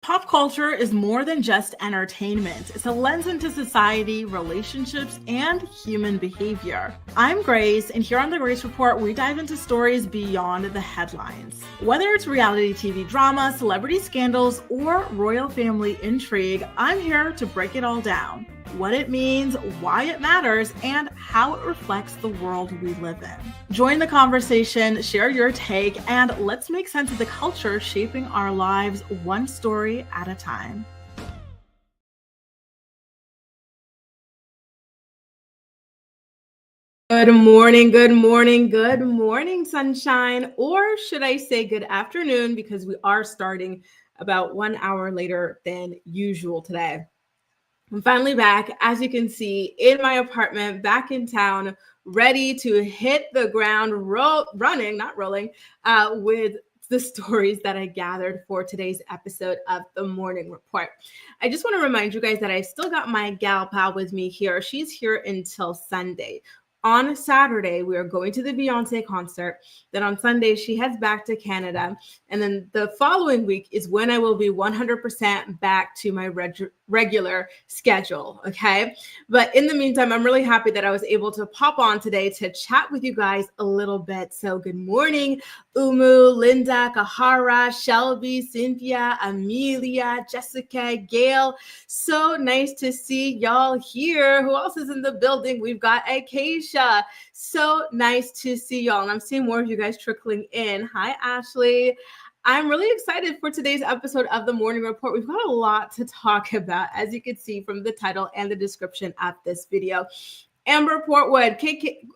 Pop culture is more than just entertainment. It's a lens into society, relationships, and human behavior. I'm Grace, and here on the Grace Report, we dive into stories beyond the headlines. Whether it's reality TV drama, celebrity scandals, or royal family intrigue, I'm here to break it all down. What it means, why it matters, and how it reflects the world we live in. Join the conversation, share your take, and let's make sense of the culture shaping our lives one story at a time. Good morning, good morning, good morning, sunshine, or should I say good afternoon, because we are starting about 1 hour later than usual today. I'm finally back, as you can see, in my apartment, back in town, ready to hit the ground running, not rolling, with the stories that I gathered for today's episode of the Morning Report. I just want to remind you guys that I still got my gal pal with me here. She's here until Sunday. On Saturday, we are going to the Beyonce concert. Then on Sunday, she heads back to Canada. And then the following week is when I will be 100% back to my regular schedule, okay? But in the meantime, I'm really happy that I was able to pop on today to chat with you guys a little bit. So good morning, Umu, Linda, Kahara, Shelby, Cynthia, Amelia, Jessica, Gail. So nice to see y'all here. Who else is in the building? We've got Acacia. So nice to see y'all. And I'm seeing more of you guys trickling in. Hi, Ashley. I'm really excited for today's episode of the Morning Report. We've got a lot to talk about, as you can see from the title and the description of this video. Amber Portwood,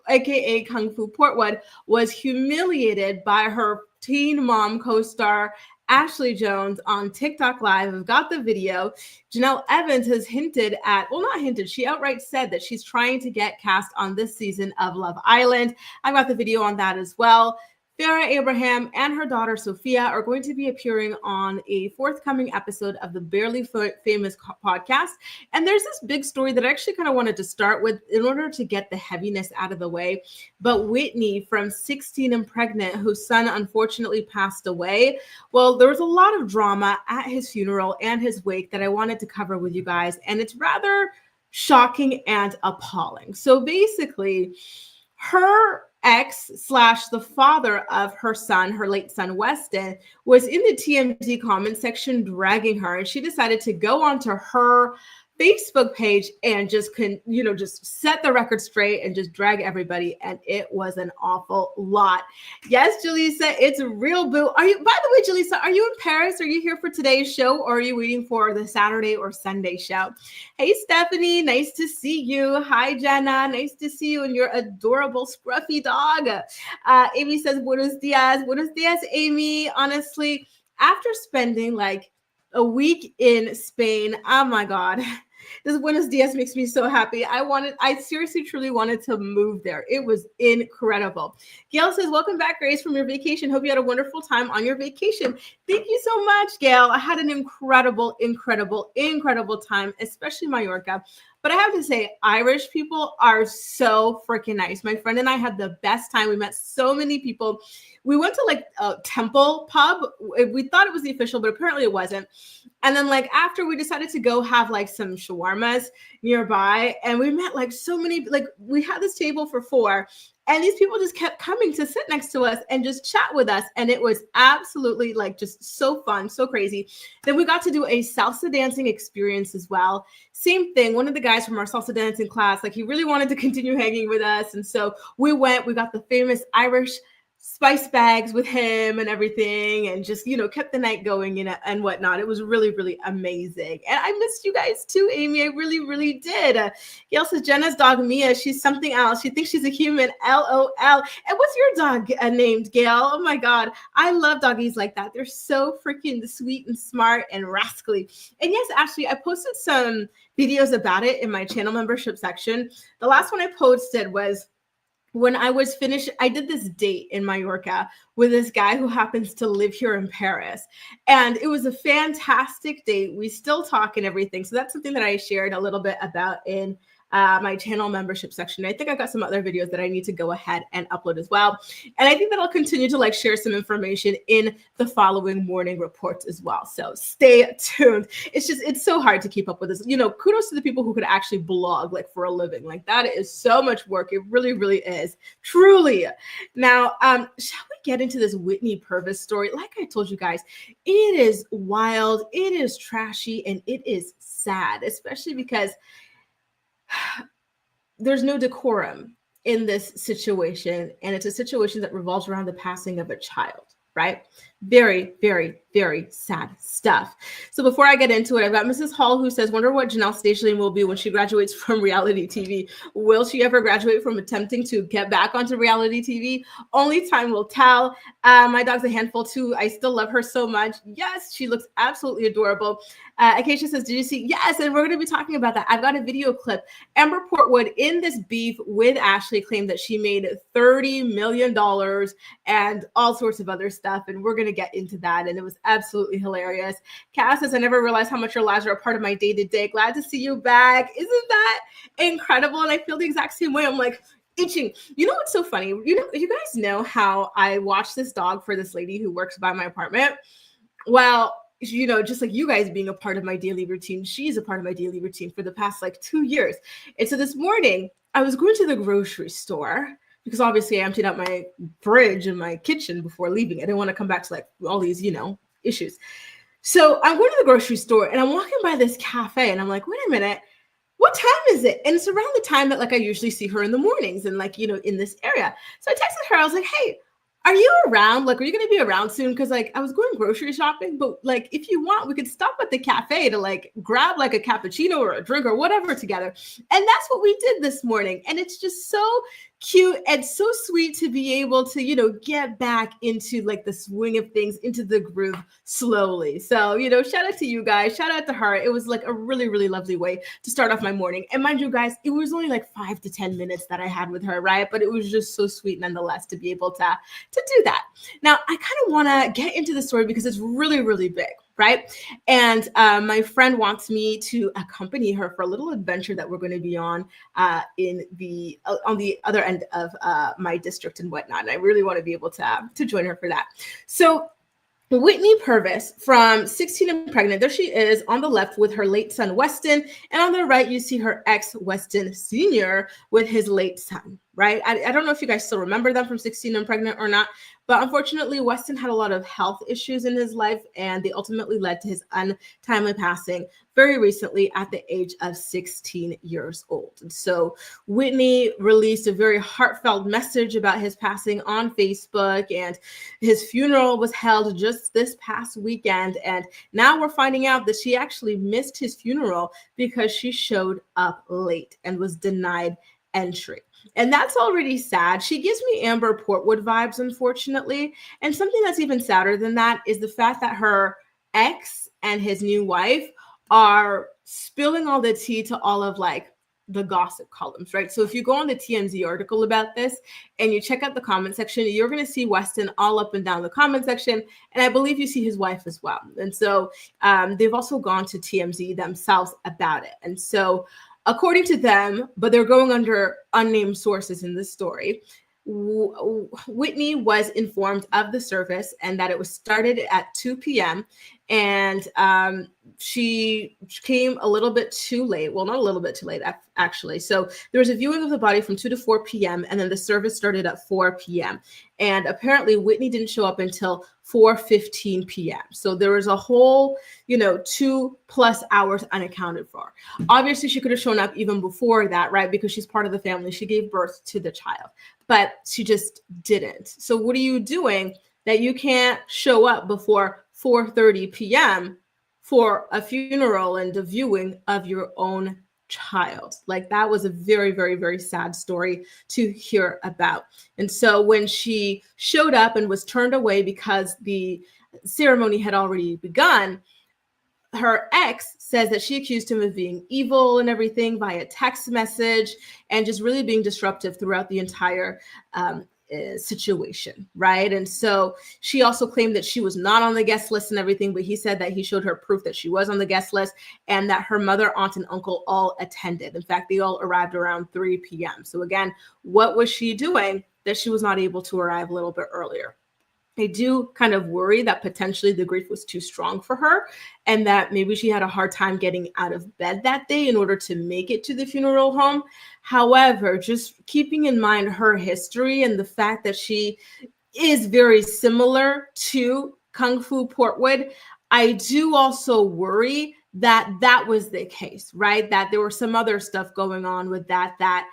aka Kung Fu Portwood, was humiliated by her teen mom co-star Ashley Jones on TikTok Live. I've got the video. Jenelle Evans has hinted at, well, not hinted, she outright said that she's trying to get cast on this season of Love Island. I've got the video on that as well. Farah Abraham and her daughter Sophia are going to be appearing on a forthcoming episode of the Barely Famous podcast. And there's this big story that I actually kind of wanted to start with in order to get the heaviness out of the way. But Whitney, from 16 and pregnant, whose son unfortunately passed away, well, there was a lot of drama at his funeral and his wake that I wanted to cover with you guys. And it's rather shocking and appalling. So basically, her ex / the father of her son, her late son Weston, was in the TMZ comment section dragging her, and she decided to go onto her Facebook page and just set the record straight and just drag everybody, and it was an awful lot. Yes, Jaleesa, it's real, boo. By the way, Jaleesa, are you in Paris? Are you here for today's show, or are you waiting for the Saturday or Sunday show? Hey, Stephanie, nice to see you. Hi, Jenna, nice to see you and your adorable scruffy dog. Amy says, buenos dias, Amy. Honestly, after spending like a week in Spain, oh my God, this Buenos Dias makes me so happy. I seriously, truly wanted to move there. It was incredible. Gail says, welcome back, Grace, from your vacation. Hope you had a wonderful time on your vacation. Thank you so much, Gail. I had an incredible time, especially Mallorca. But I have to say, Irish people are so freaking nice. My friend and I had the best time. We met so many people. We went to like a temple pub. We thought it was the official, but apparently it wasn't. And then like after, we decided to go have like some shawarmas nearby. And we met like so many, like we had this table for 4. And these people just kept coming to sit next to us and just chat with us. And it was absolutely like just so fun, so crazy. Then we got to do a salsa dancing experience as well. Same thing. One of the guys from our salsa dancing class, like he really wanted to continue hanging with us. And so we got the famous Irish spice bags with him and everything, and just, kept the night going and whatnot. It was really, really amazing. And I missed you guys too, Amy. I really, really did. Gail says, Jenna's dog, Mia, she's something else. She thinks she's a human, LOL. And what's your dog named, Gail? Oh my God. I love doggies like that. They're so freaking sweet and smart and rascally. And yes, Ashley, I posted some videos about it in my channel membership section. The last one I posted was when I was finished. I did this date in Mallorca with this guy who happens to live here in Paris. And it was a fantastic date. We still talk and everything. So that's something that I shared a little bit about in my channel membership section. I think I got some other videos that I need to go ahead and upload as well. And I think that I'll continue to like share some information in the following morning reports as well. So stay tuned. It's so hard to keep up with this. You know, kudos to the people who could actually blog like for a living. Like that is so much work. It really, really is. Truly. Now, shall we get into this Whitney Purvis story? Like I told you guys, it is wild, it is trashy, and it is sad, especially because there's no decorum in this situation. And it's a situation that revolves around the passing of a child, right? Very, very, very sad stuff. So before I get into it, I've got Mrs. Hall who says, wonder what Janelle Stageling will be when she graduates from reality TV. Will she ever graduate from attempting to get back onto reality TV? Only time will tell. My dog's a handful too. I still love her so much. Yes, she looks absolutely adorable. Acacia says, did you see? Yes, and we're going to be talking about that. I've got a video clip. Amber Portwood in this beef with Ashley claimed that she made $30 million and all sorts of other stuff. And we're going to get into that. And it was absolutely hilarious. Cass says, I never realized how much your lives are a part of my day-to-day. Glad to see you back. Isn't that incredible? And I feel the exact same way. I'm like itching. You know what's so funny? You guys know how I watch this dog for this lady who works by my apartment? Well, you know, just like you guys being a part of my daily routine, she's a part of my daily routine for the past like 2 years. And so this morning I was going to the grocery store because obviously I emptied out my fridge and my kitchen before leaving. I didn't want to come back to like all these, you know, issues. So I'm going to the grocery store and I'm walking by this cafe and I'm like, wait a minute, what time is it? And it's around the time that like I usually see her in the mornings and like, you know, in this area. So I texted her, I was like, hey, are you around? Like, are you going to be around soon? Because like I was going grocery shopping, but like if you want, we could stop at the cafe to like grab like a cappuccino or a drink or whatever together. And that's what we did this morning. And it's just so cute and so sweet to be able to, you know, get back into like the swing of things, into the groove slowly. So, you know, shout out to you guys. Shout out to her. It was like a really, really lovely way to start off my morning. And mind you guys, it was only like 5 to 10 minutes that I had with her, right? But it was just so sweet nonetheless to be able to do that. Now, I kind of want to get into the story because it's really, really big. Right. And my friend wants me to accompany her for a little adventure that we're going to be on in the on the other end of my district and whatnot. And I really want to be able to join her for that. So Whitney Purvis from 16 and Pregnant, there she is on the left with her late son, Weston. And on the right, you see her ex, Weston Sr., with his late son, right? I don't know if you guys still remember them from 16 and Pregnant or not, but unfortunately, Weston had a lot of health issues in his life, and they ultimately led to his untimely passing very recently at the age of 16 years old. And so Whitney released a very heartfelt message about his passing on Facebook, and his funeral was held just this past weekend. And now we're finding out that she actually missed his funeral because she showed up late and was denied entry. And that's already sad. She gives me Amber Portwood vibes, unfortunately. And something that's even sadder than that is the fact that her ex and his new wife are spilling all the tea to all of like the gossip columns, right? So if you go on the TMZ article about this and you check out the comment section, you're going to see Weston all up and down the comment section. And I believe you see his wife as well. And so they've also gone to TMZ themselves about it. And so according to them, but they're going under unnamed sources in this story, Whitney was informed of the service and that it was started at 2 p.m. And she came a little bit too late. Well, not a little bit too late, actually. So there was a viewing of the body from 2 to 4 p.m. and then the service started at 4 p.m. And apparently Whitney didn't show up until 4:15 p.m. So there was a whole, 2+ hours unaccounted for. Obviously, she could have shown up even before that, right? Because she's part of the family. She gave birth to the child, but she just didn't. So what are you doing that you can't show up before 4:30 p.m. for a funeral and a viewing of your own child? Like, that was a very, very, very sad story to hear about. And so when she showed up and was turned away because the ceremony had already begun, her ex says that she accused him of being evil and everything via text message and just really being disruptive throughout the entire situation, right? And so she also claimed that she was not on the guest list and everything, but he said that he showed her proof that she was on the guest list and that her mother, aunt, and uncle all attended. In fact, they all arrived around 3 p.m. So again, what was she doing that she was not able to arrive a little bit earlier? I do kind of worry that potentially the grief was too strong for her and that maybe she had a hard time getting out of bed that day in order to make it to the funeral home. However, just keeping in mind her history and the fact that she is very similar to Kung Fu Portwood, I do also worry that that was the case, right? That there was some other stuff going on with that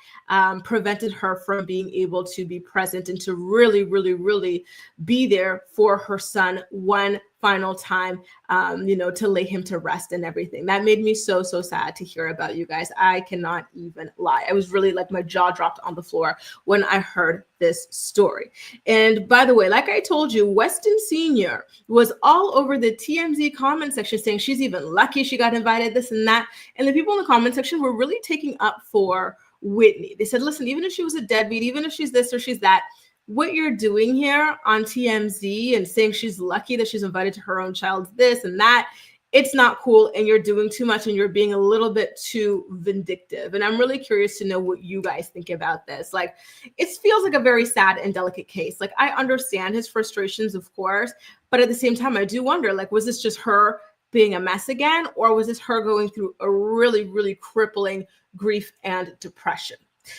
prevented her from being able to be present and to really, really, really be there for her son one final time, to lay him to rest and everything. That made me so, so sad to hear about, you guys. I cannot even lie. I was really like, my jaw dropped on the floor when I heard this story. And by the way, like I told you, Weston Sr. was all over the TMZ comment section saying she's even lucky she got invited, this and that. And the people in the comment section were really taking up for Whitney. They said, listen, even if she was a deadbeat, even if she's this or she's that, what you're doing here on TMZ and saying she's lucky that she's invited to her own child's this and that, it's not cool, and you're doing too much and you're being a little bit too vindictive. And I'm really curious to know what you guys think about this. Like, it feels like a very sad and delicate case. Like, I understand his frustrations, of course, but at the same time, I do wonder, like, was this just her being a mess again, or was this her going through a really, really crippling grief and depression?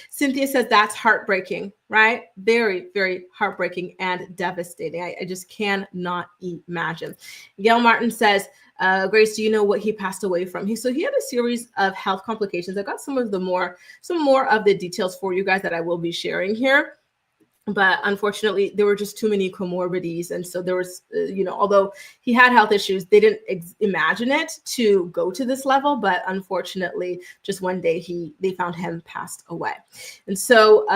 Cynthia says that's heartbreaking, right? Very, very heartbreaking and devastating. I just cannot imagine. Gail Martin says, Grace, do you know what he passed away from? He had a series of health complications. I've got some more of the details for you guys that I will be sharing here. But unfortunately, there were just too many comorbidities. And so there was, although he had health issues, they didn't imagine it to go to this level. But unfortunately, just one day they found him passed away. And so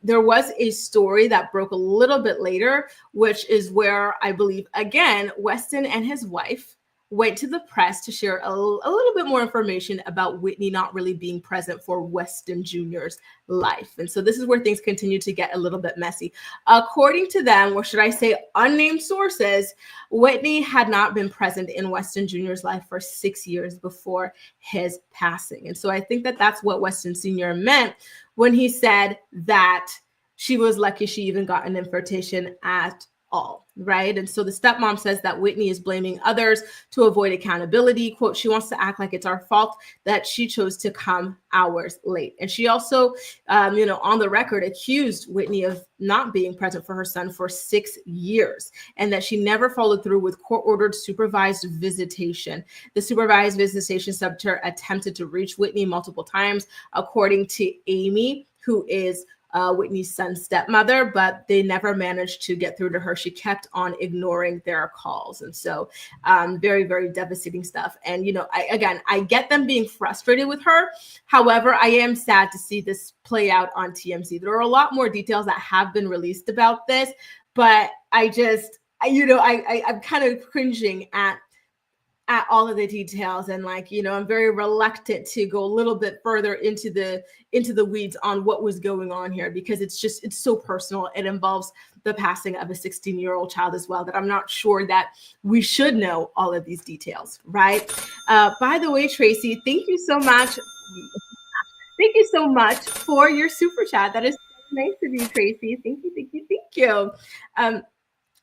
there was a story that broke a little bit later, which is where I believe, again, Weston and his wife went to the press to share a little bit more information about Whitney not really being present for Weston Jr.'s life. And so this is where things continue to get a little bit messy. According to them, or should I say unnamed sources, Whitney had not been present in Weston Jr.'s life for 6 years before his passing. And so I think that that's what Weston Sr. meant when he said that she was lucky she even got an invitation at all, right? And so the stepmom says that Whitney is blaming others to avoid accountability. Quote, she wants to act like it's our fault that she chose to come hours late. And she also, on the record, accused Whitney of not being present for her son for 6 years and that she never followed through with court-ordered supervised visitation. The supervised visitation center attempted to reach Whitney multiple times, according to Amy, who is Whitney's son's stepmother, but they never managed to get through to her. She kept on ignoring their calls. And so very, very devastating stuff. And, I get them being frustrated with her. However, I am sad to see this play out on TMZ. There are a lot more details that have been released about this, but I'm kind of cringing at all of the details, and I'm very reluctant to go a little bit further into the weeds on what was going on here, because it's so personal. It involves the passing of a 16-year-old child as well, that I'm not sure that we should know all of these details, right? By the way, Tracy, thank you so much. Thank you so much for your super chat. That is so nice of you, Tracy. Thank you.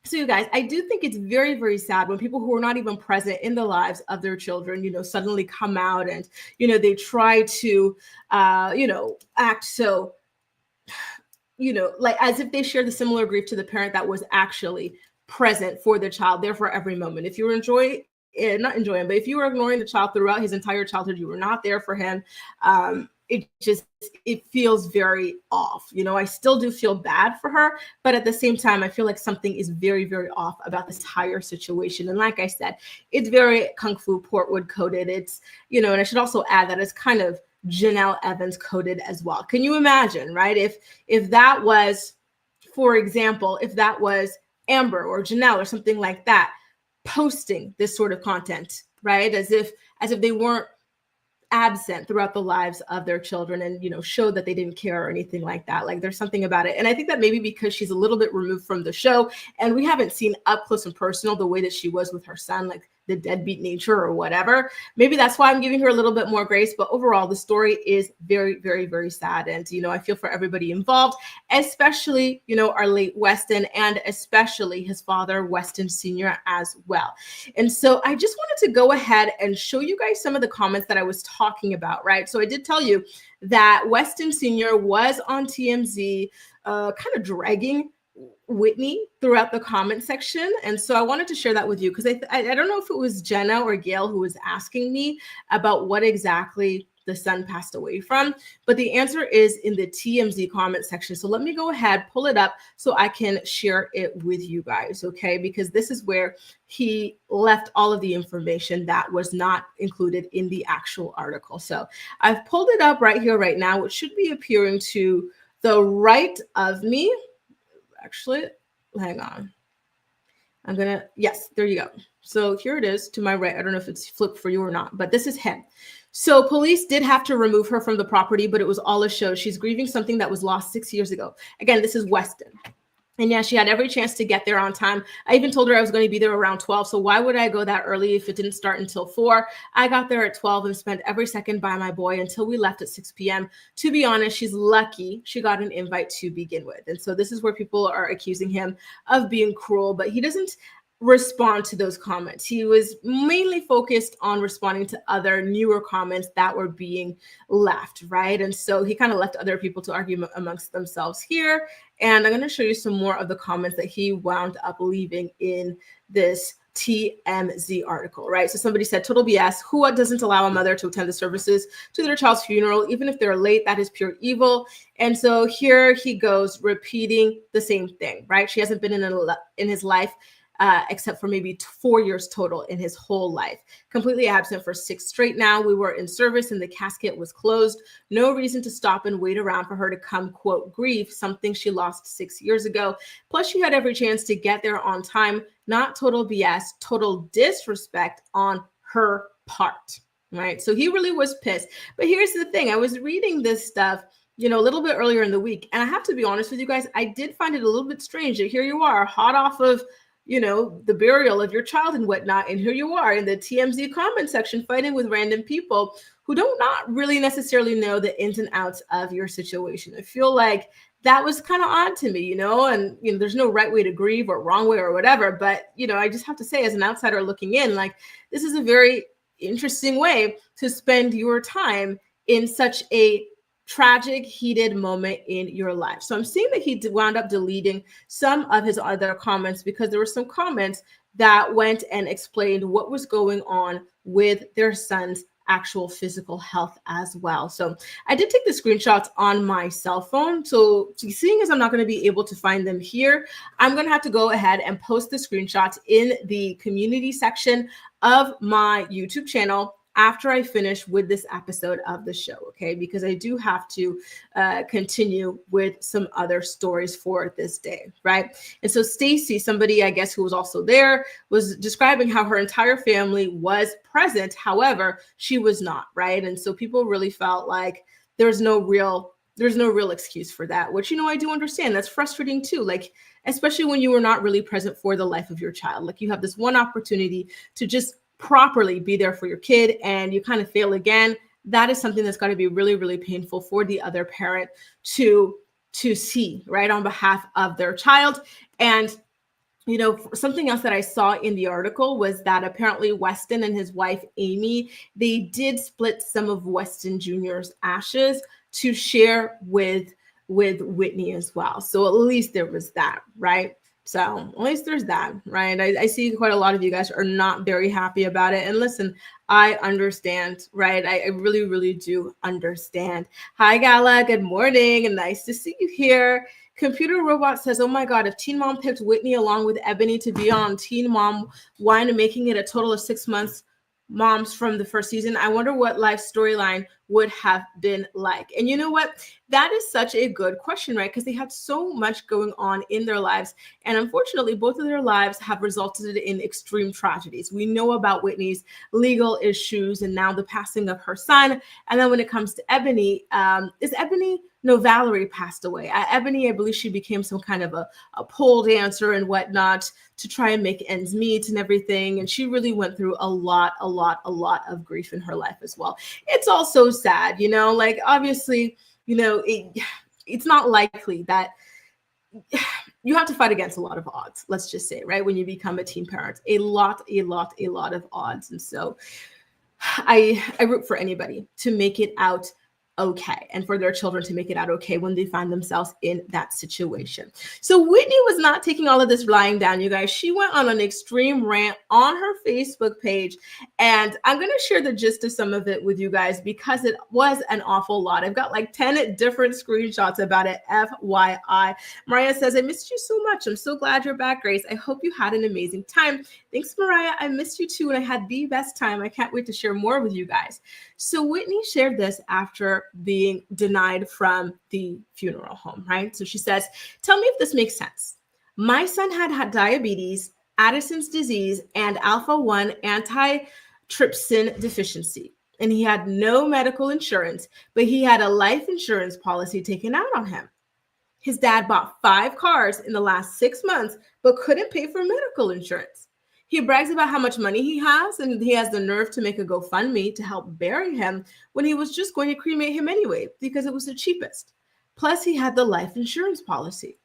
So you guys, I do think it's very, very sad when people who are not even present in the lives of their children, suddenly come out and, they try to, act so, like as if they share the similar grief to the parent that was actually present for the child, there for every moment. If you were not enjoying, but if you were ignoring the child throughout his entire childhood, you were not there for him. It feels very off. I still do feel bad for her, but at the same time, I feel like something is very, very off about this entire situation. And like I said, it's very Kung Fu Portwood coded. It's, and I should also add that it's kind of Jenelle Evans coded as well. Can you imagine, right? If that was, for example, if that was Amber or Janelle or something like that, posting this sort of content, right? As if they weren't absent throughout the lives of their children and, showed that they didn't care or anything like that. Like there's something about it. And I think that maybe because she's a little bit removed from the show and we haven't seen up close and personal the way that she was with her son, like the deadbeat nature or whatever, maybe that's why I'm giving her a little bit more grace. But overall, the story is very, very, very sad. And, I feel for everybody involved, especially, our late Weston and especially his father, Weston Sr. as well. And so I just wanted to go ahead and show you guys some of the comments that I was talking about, right? So I did tell you that Weston Sr. was on TMZ, kind of dragging Whitney throughout the comment section. And so I wanted to share that with you because I don't know if it was Jenna or Gail who was asking me about what exactly the son passed away from, but the answer is in the TMZ comment section. So let me go ahead, pull it up so I can share it with you guys, okay? Because this is where he left all of the information that was not included in the actual article. So I've pulled it up right here, right now, which should be appearing to the right of me. Actually, hang on. Yes, there you go. So here it is to my right. I don't know if it's flipped for you or not, but this is him. So police did have to remove her from the property, but it was all a show. She's grieving something that was lost 6 years ago. Again, this is Weston. And yeah, she had every chance to get there on time. I even told her I was going to be there around 12. So why would I go that early if it didn't start until 4? I got there at 12 and spent every second by my boy until we left at 6 p.m. To be honest, she's lucky she got an invite to begin with. And so this is where people are accusing him of being cruel, but he doesn't respond to those comments. He was mainly focused on responding to other newer comments that were being left, right? And so he kind of left other people to argue amongst themselves here. And I'm going to show you some more of the comments that he wound up leaving in this TMZ article, right? So somebody said, total BS. Who doesn't allow a mother to attend the services to their child's funeral, even if they're late? That is pure evil. And so here he goes repeating the same thing, right? She hasn't been in his life except for maybe 4 years total in his whole life. Completely absent for 6 straight now. We were in service and the casket was closed. No reason to stop and wait around for her to come, quote, grieve something she lost 6 years ago. Plus, she had every chance to get there on time. Not total BS, total disrespect on her part, right? So he really was pissed. But here's the thing. I was reading this stuff a little bit earlier in the week. And I have to be honest with you guys, I did find it a little bit strange that here you are, hot off of the burial of your child and whatnot. And here you are in the TMZ comment section fighting with random people who don't not really necessarily know the ins and outs of your situation. I feel like that was kind of odd to me, and, there's no right way to grieve or wrong way or whatever. But, I just have to say, as an outsider looking in, like, this is a very interesting way to spend your time in such a tragic, heated moment in your life. So I'm seeing that he wound up deleting some of his other comments because there were some comments that went and explained what was going on with their son's actual physical health as well. So I did take the screenshots on my cell phone. So seeing as I'm not going to be able to find them here, I'm going to have to go ahead and post the screenshots in the community section of my YouTube channel after I finish with this episode of the show, okay? Because I do have to continue with some other stories for this day, right? And so Stacy, somebody I guess who was also there, was describing how her entire family was present. However, she was not, right? And so people really felt like there's no real excuse for that, which, I do understand. That's frustrating too. Like, especially when you were not really present for the life of your child. Like, you have this one opportunity to just properly be there for your kid and you kind of fail again. That is something that's got to be really, really painful for the other parent to see, right, on behalf of their child. And something else that I saw in the article was that apparently Weston and his wife Amy, they did split some of Weston Jr.'s ashes to share with Whitney as well. So at least there was that, right? So at least there's that, right? I see quite a lot of you guys are not very happy about it. And listen, I understand, right? I really, really do understand. Hi, Gala. Good morning. And nice to see you here. Computer Robot says, oh my God, if Teen Mom picked Whitney along with Ebony to be on Teen Mom, why making it a total of 6 months moms from the first season? I wonder what life storyline would have been like? And you know what? That is such a good question, right? Because they had so much going on in their lives. And unfortunately, both of their lives have resulted in extreme tragedies. We know about Whitney's legal issues and now the passing of her son. And then when it comes to Ebony, is Ebony? No, Valerie passed away. Ebony, I believe she became some kind of a pole dancer and whatnot to try and make ends meet and everything. And she really went through a lot of grief in her life as well. It's all so sad, like obviously, it's not likely that you have to fight against a lot of odds, let's just say, right? When you become a teen parent, a lot of odds. And so I root for anybody to make it out okay, and for their children to make it out okay when they find themselves in that situation. So Whitney was not taking all of this lying down, you guys. She went on an extreme rant on her Facebook page, and I'm going to share the gist of some of it with you guys because it was an awful lot. I've got like 10 different screenshots about it, FYI. Mariah says, I missed you so much. I'm so glad you're back, Grace. I hope you had an amazing time. Thanks, Mariah. I missed you too, and I had the best time. I can't wait to share more with you guys. So Whitney shared this after being denied from the funeral home, right? So she says, tell me if this makes sense. My son had diabetes, Addison's disease, and alpha-1 antitrypsin deficiency. And he had no medical insurance, but he had a life insurance policy taken out on him. His dad bought 5 cars in the last 6 months, but couldn't pay for medical insurance. He brags about how much money he has, and he has the nerve to make a GoFundMe to help bury him when he was just going to cremate him anyway because it was the cheapest. Plus, he had the life insurance policy.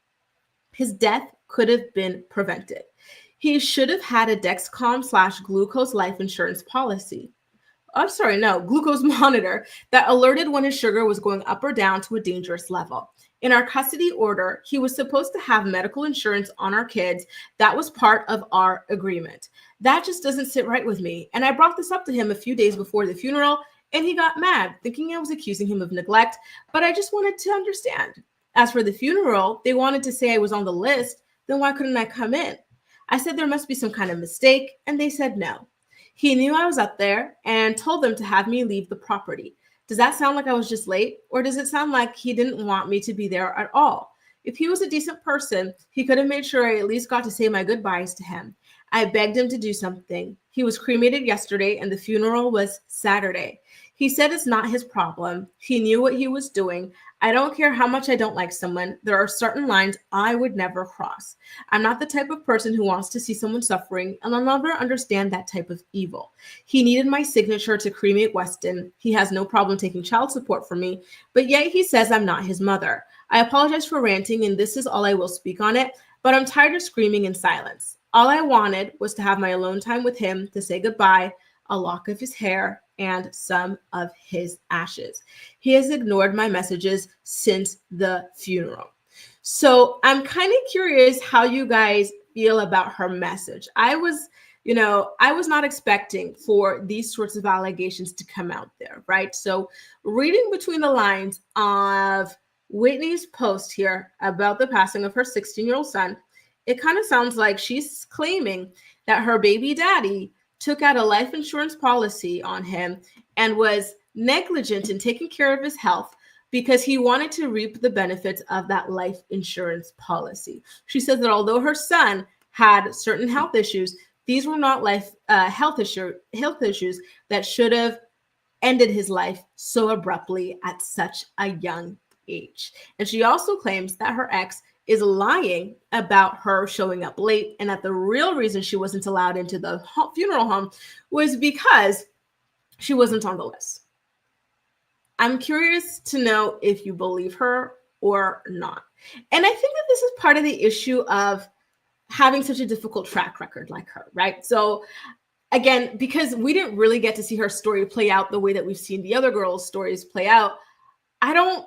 His death could have been prevented. He should have had a Dexcom/glucose life insurance policy. Glucose monitor that alerted when his sugar was going up or down to a dangerous level. In our custody order, he was supposed to have medical insurance on our kids. That was part of our agreement. That just doesn't sit right with me. And I brought this up to him a few days before the funeral, and he got mad, thinking I was accusing him of neglect, but I just wanted to understand. As for the funeral, they wanted to say I was on the list, then why couldn't I come in? I said there must be some kind of mistake, and they said no. He knew I was up there and told them to have me leave the property. Does that sound like I was just late? Or does it sound like he didn't want me to be there at all? If he was a decent person, he could have made sure I at least got to say my goodbyes to him. I begged him to do something. He was cremated yesterday and the funeral was Saturday. He said it's not his problem. He knew what he was doing. I don't care how much I don't like someone. There are certain lines I would never cross. I'm not the type of person who wants to see someone suffering, and I'll never understand that type of evil. He needed my signature to cremate Weston. He has no problem taking child support from me, but yet he says I'm not his mother. I apologize for ranting, and this is all I will speak on it, but I'm tired of screaming in silence. All I wanted was to have my alone time with him, to say goodbye, a lock of his hair, and some of his ashes. He has ignored my messages since the funeral. So I'm kind of curious how you guys feel about her message. I was not expecting for these sorts of allegations to come out there, right? So reading between the lines of Whitney's post here about the passing of her 16-year-old son, it kind of sounds like she's claiming that her baby daddy took out a life insurance policy on him and was negligent in taking care of his health because he wanted to reap the benefits of that life insurance policy. She says that although her son had certain health issues, these were not health issues that should have ended his life so abruptly at such a young age. And she also claims that her ex is lying about her showing up late and that the real reason she wasn't allowed into the funeral home was because she wasn't on the list. I'm curious to know if you believe her or not. And I think that this is part of the issue of having such a difficult track record like her, right? So again, because we didn't really get to see her story play out the way that we've seen the other girls' stories play out, I don't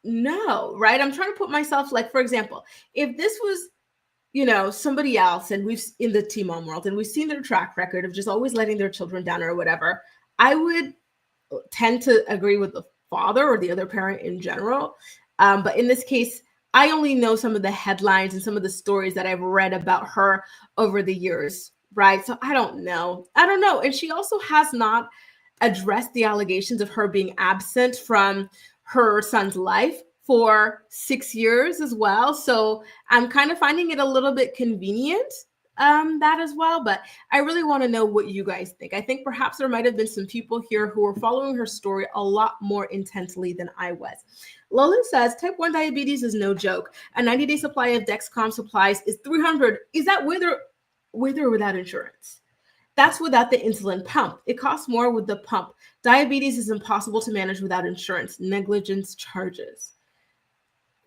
know, right? I'm trying to put myself, like, for example, if this was, somebody else and we've in the teen mom world and we've seen their track record of just always letting their children down or whatever, I would tend to agree with the father or the other parent in general. But in this case, I only know some of the headlines and some of the stories that I've read about her over the years, right? So I don't know. And she also has not addressed the allegations of her being absent from her son's life for 6 years as well. So I'm kind of finding it a little bit convenient, that as well. But I really want to know what you guys think. I think perhaps there might have been some people here who were following her story a lot more intensely than I was. Lola says, type 1 diabetes is no joke. A 90-day supply of Dexcom supplies is $300. Is that with or without insurance? That's without the insulin pump. It costs more with the pump. Diabetes is impossible to manage without insurance. Negligence charges.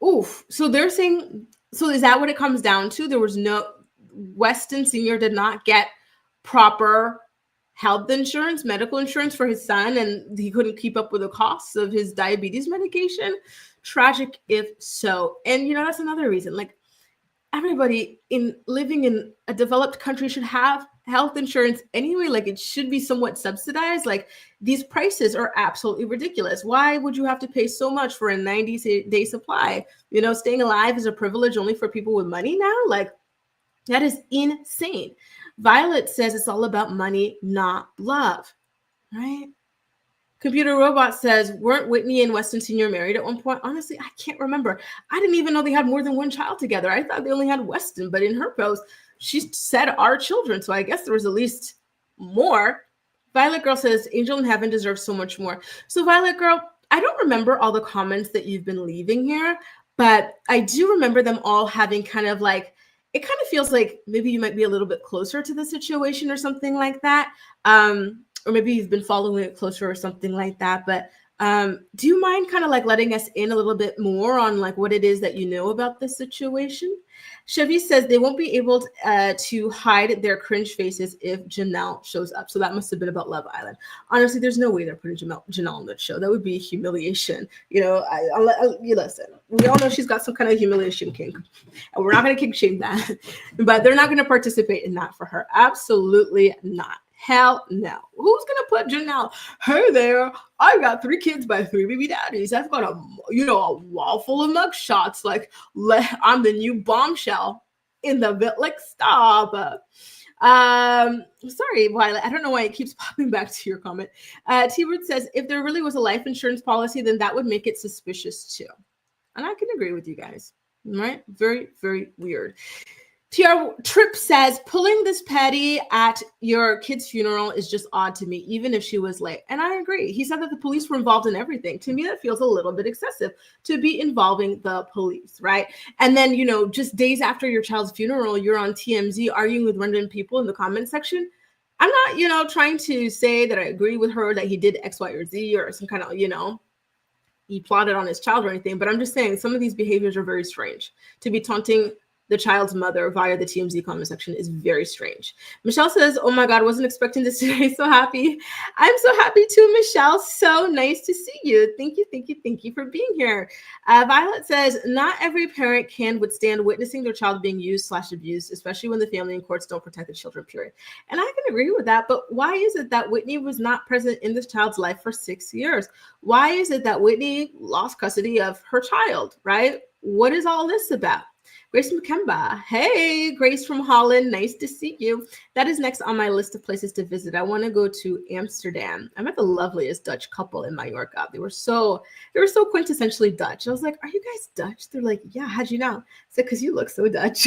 Oof. So they're saying, so is that what it comes down to? There was no, Weston Sr. did not get proper health insurance, medical insurance for his son, and he couldn't keep up with the costs of his diabetes medication. Tragic if so. And, you know, that's another reason. Like, everybody living in a developed country should have health insurance anyway. Like, it should be somewhat subsidized. Like, these prices are absolutely ridiculous. Why would you have to pay so much for a 90-day supply? You know, staying alive is a privilege only for people with money now. Like, that is insane. Violet says it's all about money, not love, right? Computer Robot says, weren't Whitney and Weston Sr. married at one point? Honestly, I can't remember. I didn't even know they had more than one child together. I thought they only had Weston, but in her post, she said our children. So I guess there was at least more. Violet Girl says, Angel in Heaven deserves so much more. So Violet Girl, I don't remember all the comments that you've been leaving here, but I do remember them all having kind of like, it kind of feels like maybe you might be a little bit closer to the situation or something like that. Or maybe you've been following it closer or something like that. But do you mind kind of like letting us in a little bit more on like what it is that you know about this situation? Chevy says they won't be able to hide their cringe faces if Janelle shows up. So that must have been about Love Island. Honestly, there's no way they're putting Janelle on that show. That would be humiliation. You know, you listen, we all know she's got some kind of humiliation kink, and we're not going to kink shame that, but they're not going to participate in that for her. Absolutely not. Hell no. Who's gonna put Janelle? Hey there, I got 3 kids by 3 baby daddies. I've got a wall full of mug shots. Like, I'm the new bombshell in the bit. Like, stop. Sorry, Violet. I don't know why it keeps popping back to your comment. T-Word says, if there really was a life insurance policy, then that would make it suspicious too. And I can agree with you guys. Right? Very, very weird. TR Trip says, pulling this petty at your kid's funeral is just odd to me, even if she was late. And I agree. He said that the police were involved in everything. To me, that feels a little bit excessive to be involving the police, right? And then, you know, just days after your child's funeral, you're on TMZ arguing with random people in the comment section. I'm not, you know, trying to say that I agree with her that he did X, Y, or Z or some kind of, you know, he plotted on his child or anything. But I'm just saying some of these behaviors are very strange. To be taunting the child's mother via the TMZ comment section is very strange. Michelle says, oh my God, wasn't expecting this today. So happy. I'm so happy too, Michelle. So nice to see you. Thank you, thank you, thank you for being here. Violet says, not every parent can withstand witnessing their child being used/abused, especially when the family and courts don't protect the children, period. And I can agree with that, but why is it that Whitney was not present in this child's life for 6 years? Why is it that Whitney lost custody of her child, right? What is all this about? Grace McKemba. Hey, Grace from Holland. Nice to see you. That is next on my list of places to visit. I want to go to Amsterdam. I met the loveliest Dutch couple in Mallorca. They were so quintessentially Dutch. I was like, are you guys Dutch? They're like, yeah, how'd you know? I said, because you look so Dutch.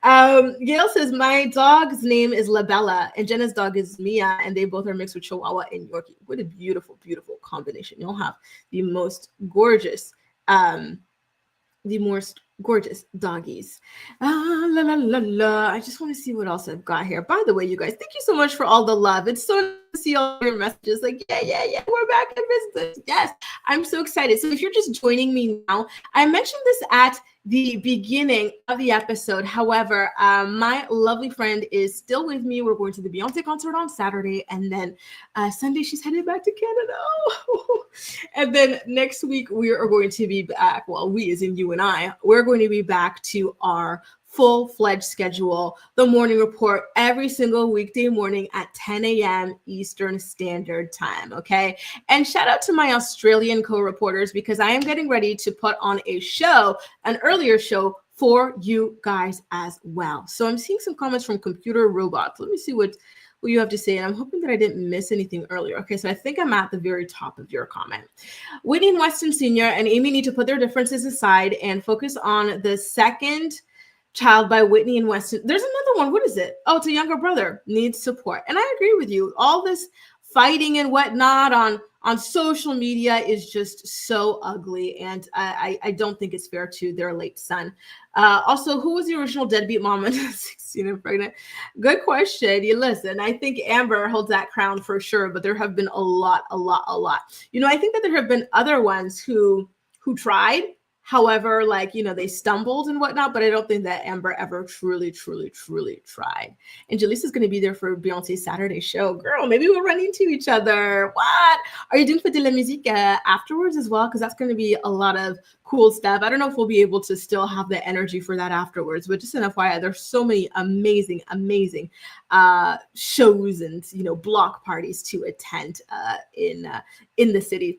Gail says, my dog's name is La Bella and Jenna's dog is Mia, and they both are mixed with Chihuahua and Yorkie. What a beautiful, beautiful combination. You'll have the most gorgeous doggies. La, la, la, la. I just want to see what else I've got here. By the way, you guys, thank you so much for all the love. It's so nice to see all your messages. Like, yeah, we're back in business. Yes, I'm so excited. So if you're just joining me now, I mentioned this at the beginning of the episode. However, my lovely friend is still with me. We're going to the Beyonce concert on Saturday, and then Sunday she's headed back to Canada. And then next week we are going to be back. Well, we as in you and I, we're going to be back to our full-fledged schedule, the morning report every single weekday morning at 10 a.m. Eastern Standard Time, okay? And shout out to my Australian co-reporters because I am getting ready to put on a show, an earlier show for you guys as well. So I'm seeing some comments from Computer Robots. Let me see what what you have to say. And I'm hoping that I didn't miss anything earlier. Okay, so I think I'm at the very top of your comment. Whitney and Weston Sr. and Amy need to put their differences aside and focus on the second child by Whitney and Weston. There's another one. What is it? Oh, it's a younger brother. Needs support. And I agree with you. All this fighting and whatnot on social media is just so ugly. And I don't think it's fair to their late son. Also, who was the original deadbeat mom at 16 and pregnant? Good question. You listen, I think Amber holds that crown for sure, but there have been a lot. You know, I think that there have been other ones who tried. However, like, you know, they stumbled and whatnot, but I don't think that Amber ever truly tried. And Jaleesa's going to be there for Beyonce's Saturday show. Girl, maybe we'll run into each other. What? Are you doing for de la musique afterwards as well? Because that's going to be a lot of cool stuff. I don't know if we'll be able to still have the energy for that afterwards, but just an FYI, there's so many amazing shows and, you know, block parties to attend in the city.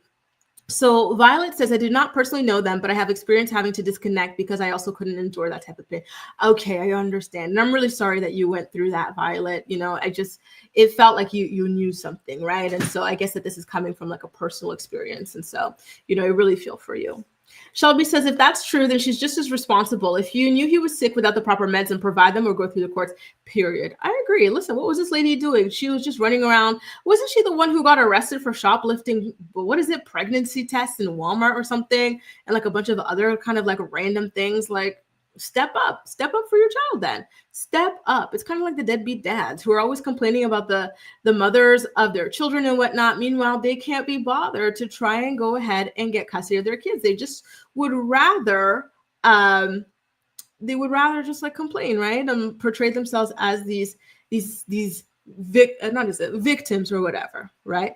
So Violet says, I do not personally know them, but I have experience having to disconnect because I also couldn't endure that type of pain. Okay, I understand. And I'm really sorry that you went through that, Violet. You know, it felt like you knew something, right? And so I guess that this is coming from like a personal experience. And so, you know, I really feel for you. Shelby says, if that's true, then she's just as responsible. If you knew he was sick without the proper meds and provide them or go through the courts, period. I agree. Listen, what was this lady doing? She was just running around. Wasn't she the one who got arrested for shoplifting? What is it? Pregnancy tests in Walmart or something? And like a bunch of other kind of like random things. Like, step up for your child then. Step up. It's kind of like the deadbeat dads who are always complaining about the mothers of their children and whatnot. Meanwhile, they can't be bothered to try and go ahead and get custody of their kids. They just would rather, just like complain, right? And portray themselves as these victims or whatever, right?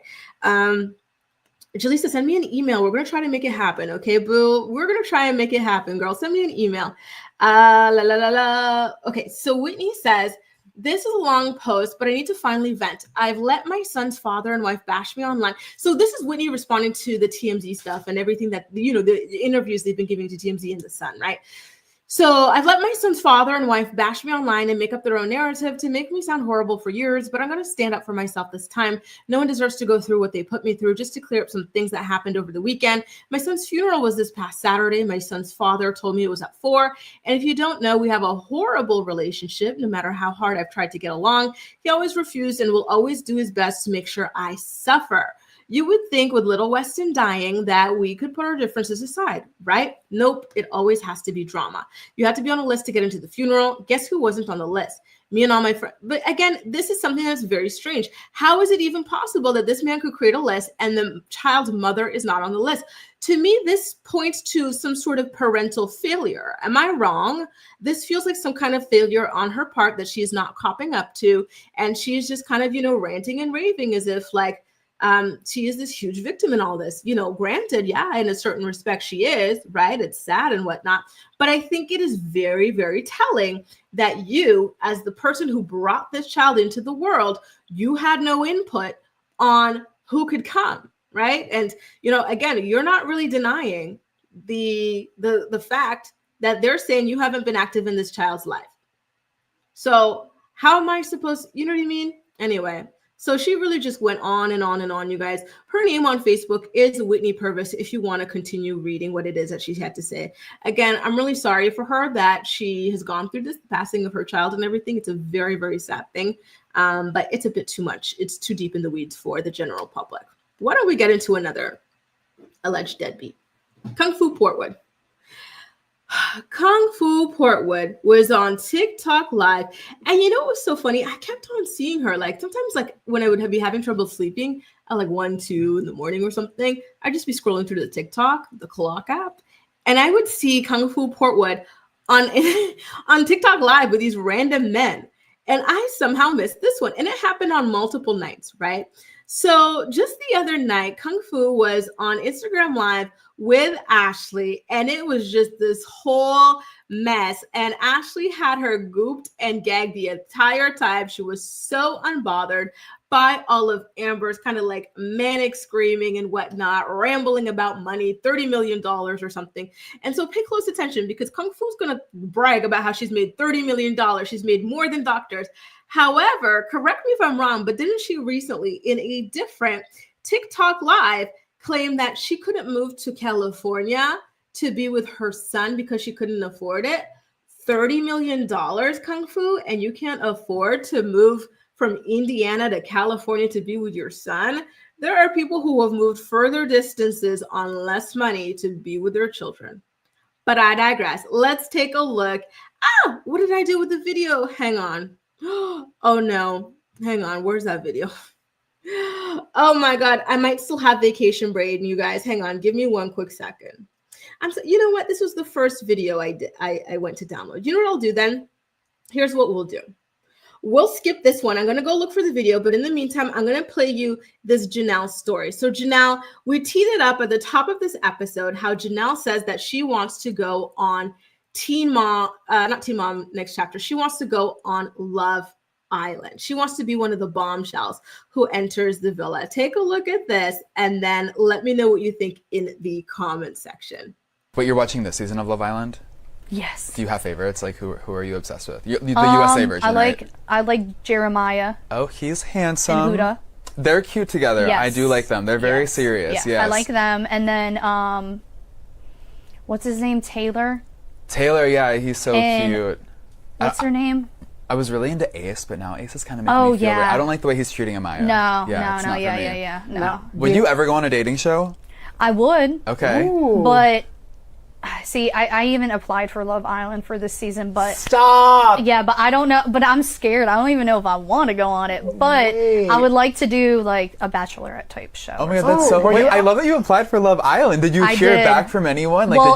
Jalisa, send me an email. We're going to try to make it happen. Okay, boo. We're going to try and make it happen, girl. Send me an email. Okay, so Whitney says, this is a long post, but I need to finally vent. I've let my son's father and wife bash me online. So this is Whitney responding to the TMZ stuff and everything that, you know, the interviews they've been giving to TMZ and The Sun, right? So I've let my son's father and wife bash me online and make up their own narrative to make me sound horrible for years, but I'm going to stand up for myself this time. No one deserves to go through what they put me through. Just to clear up some things that happened over the weekend. My son's funeral was this past Saturday. My son's father told me it was at 4. And if you don't know, we have a horrible relationship. No matter how hard I've tried to get along, he always refused and will always do his best to make sure I suffer. You would think with little Weston dying that we could put our differences aside, right? Nope, it always has to be drama. You have to be on a list to get into the funeral. Guess who wasn't on the list? Me and all my friends. But again, this is something that's very strange. How is it even possible that this man could create a list and the child's mother is not on the list? To me, this points to some sort of parental failure. Am I wrong? This feels like some kind of failure on her part that she is not copping up to. And she's just kind of, you know, ranting and raving as if like, she is this huge victim in all this, you know, granted, yeah, in a certain respect she is, right? It's sad and whatnot. But I think it is very, very telling that you, as the person who brought this child into the world, you had no input on who could come, right? And, you know, again, you're not really denying the fact that they're saying you haven't been active in this child's life. So how am I supposed, you know what I mean? Anyway. So she really just went on and on and on, you guys. Her name on Facebook is Whitney Purvis, if you want to continue reading what it is that she had to say. Again, I'm really sorry for her that she has gone through this passing of her child and everything. It's a very, very sad thing, but it's a bit too much. It's too deep in the weeds for the general public. Why don't we get into another alleged deadbeat? Kung Fu Portwood. Kung Fu Portwood was on TikTok live. And you know what was so funny? I kept on seeing her. Like sometimes like when I would be having trouble sleeping at like 1, 2 in the morning or something, I'd just be scrolling through the TikTok, the clock app. And I would see Kung Fu Portwood on TikTok live with these random men. And I somehow missed this one. And it happened on multiple nights, right? So just the other night, Kung Fu was on Instagram Live with Ashley, and it was just this whole mess. And Ashley had her gooped and gagged the entire time. She was so unbothered by all of Amber's kind of like manic screaming and whatnot, rambling about money, $30 million or something. And so pay close attention because Kung Fu's going to brag about how she's made $30 million. She's made more than doctors. However, correct me if I'm wrong, but didn't she recently in a different TikTok live claim that she couldn't move to California to be with her son because she couldn't afford it? $30 million, Kung Fu, and you can't afford to move from Indiana to California to be with your son? There are people who have moved further distances on less money to be with their children. But I digress. Let's take a look. What did I do with the video? Hang on. Oh no. Hang on. Where's that video? Oh my God. I might still have vacation braid, you guys. Hang on. Give me one quick second. You know what? This was the first video I went to download. You know what I'll do then? Here's what we'll do. We'll skip this one. I'm going to go look for the video, but in the meantime, I'm going to play you this Janelle story. So Janelle, we teed it up at the top of this episode, how Janelle says that she wants to go on not Teen Mom Next Chapter. She wants to go on Love Island. She wants to be one of the bombshells who enters the villa. Take a look at this and then let me know what you think in the comment section. Wait, you're watching this season of Love Island? Yes. Do you have favorites? Like, who are you obsessed with? The USA version, I like Jeremiah. Oh, he's handsome. And Huda. They're cute together. Yes. I do like them. They're very serious. Yeah, yes. I like them. And then, what's his name? Taylor? Taylor, yeah, he's so cute. What's her name? I was really into Ace, but now Ace is kind of making me feel weird. I don't like the way he's treating Amaya. No. Would you ever go on a dating show? I would. Okay. Ooh. But see, I even applied for Love Island for this season, but stop. Yeah, but I don't know. But I'm scared. I don't even know if I want to go on it. But I would like to do like a Bachelorette type show. Oh my God, that's so. Wait, I love that you applied for Love Island. Did you hear back from anyone? Like, well,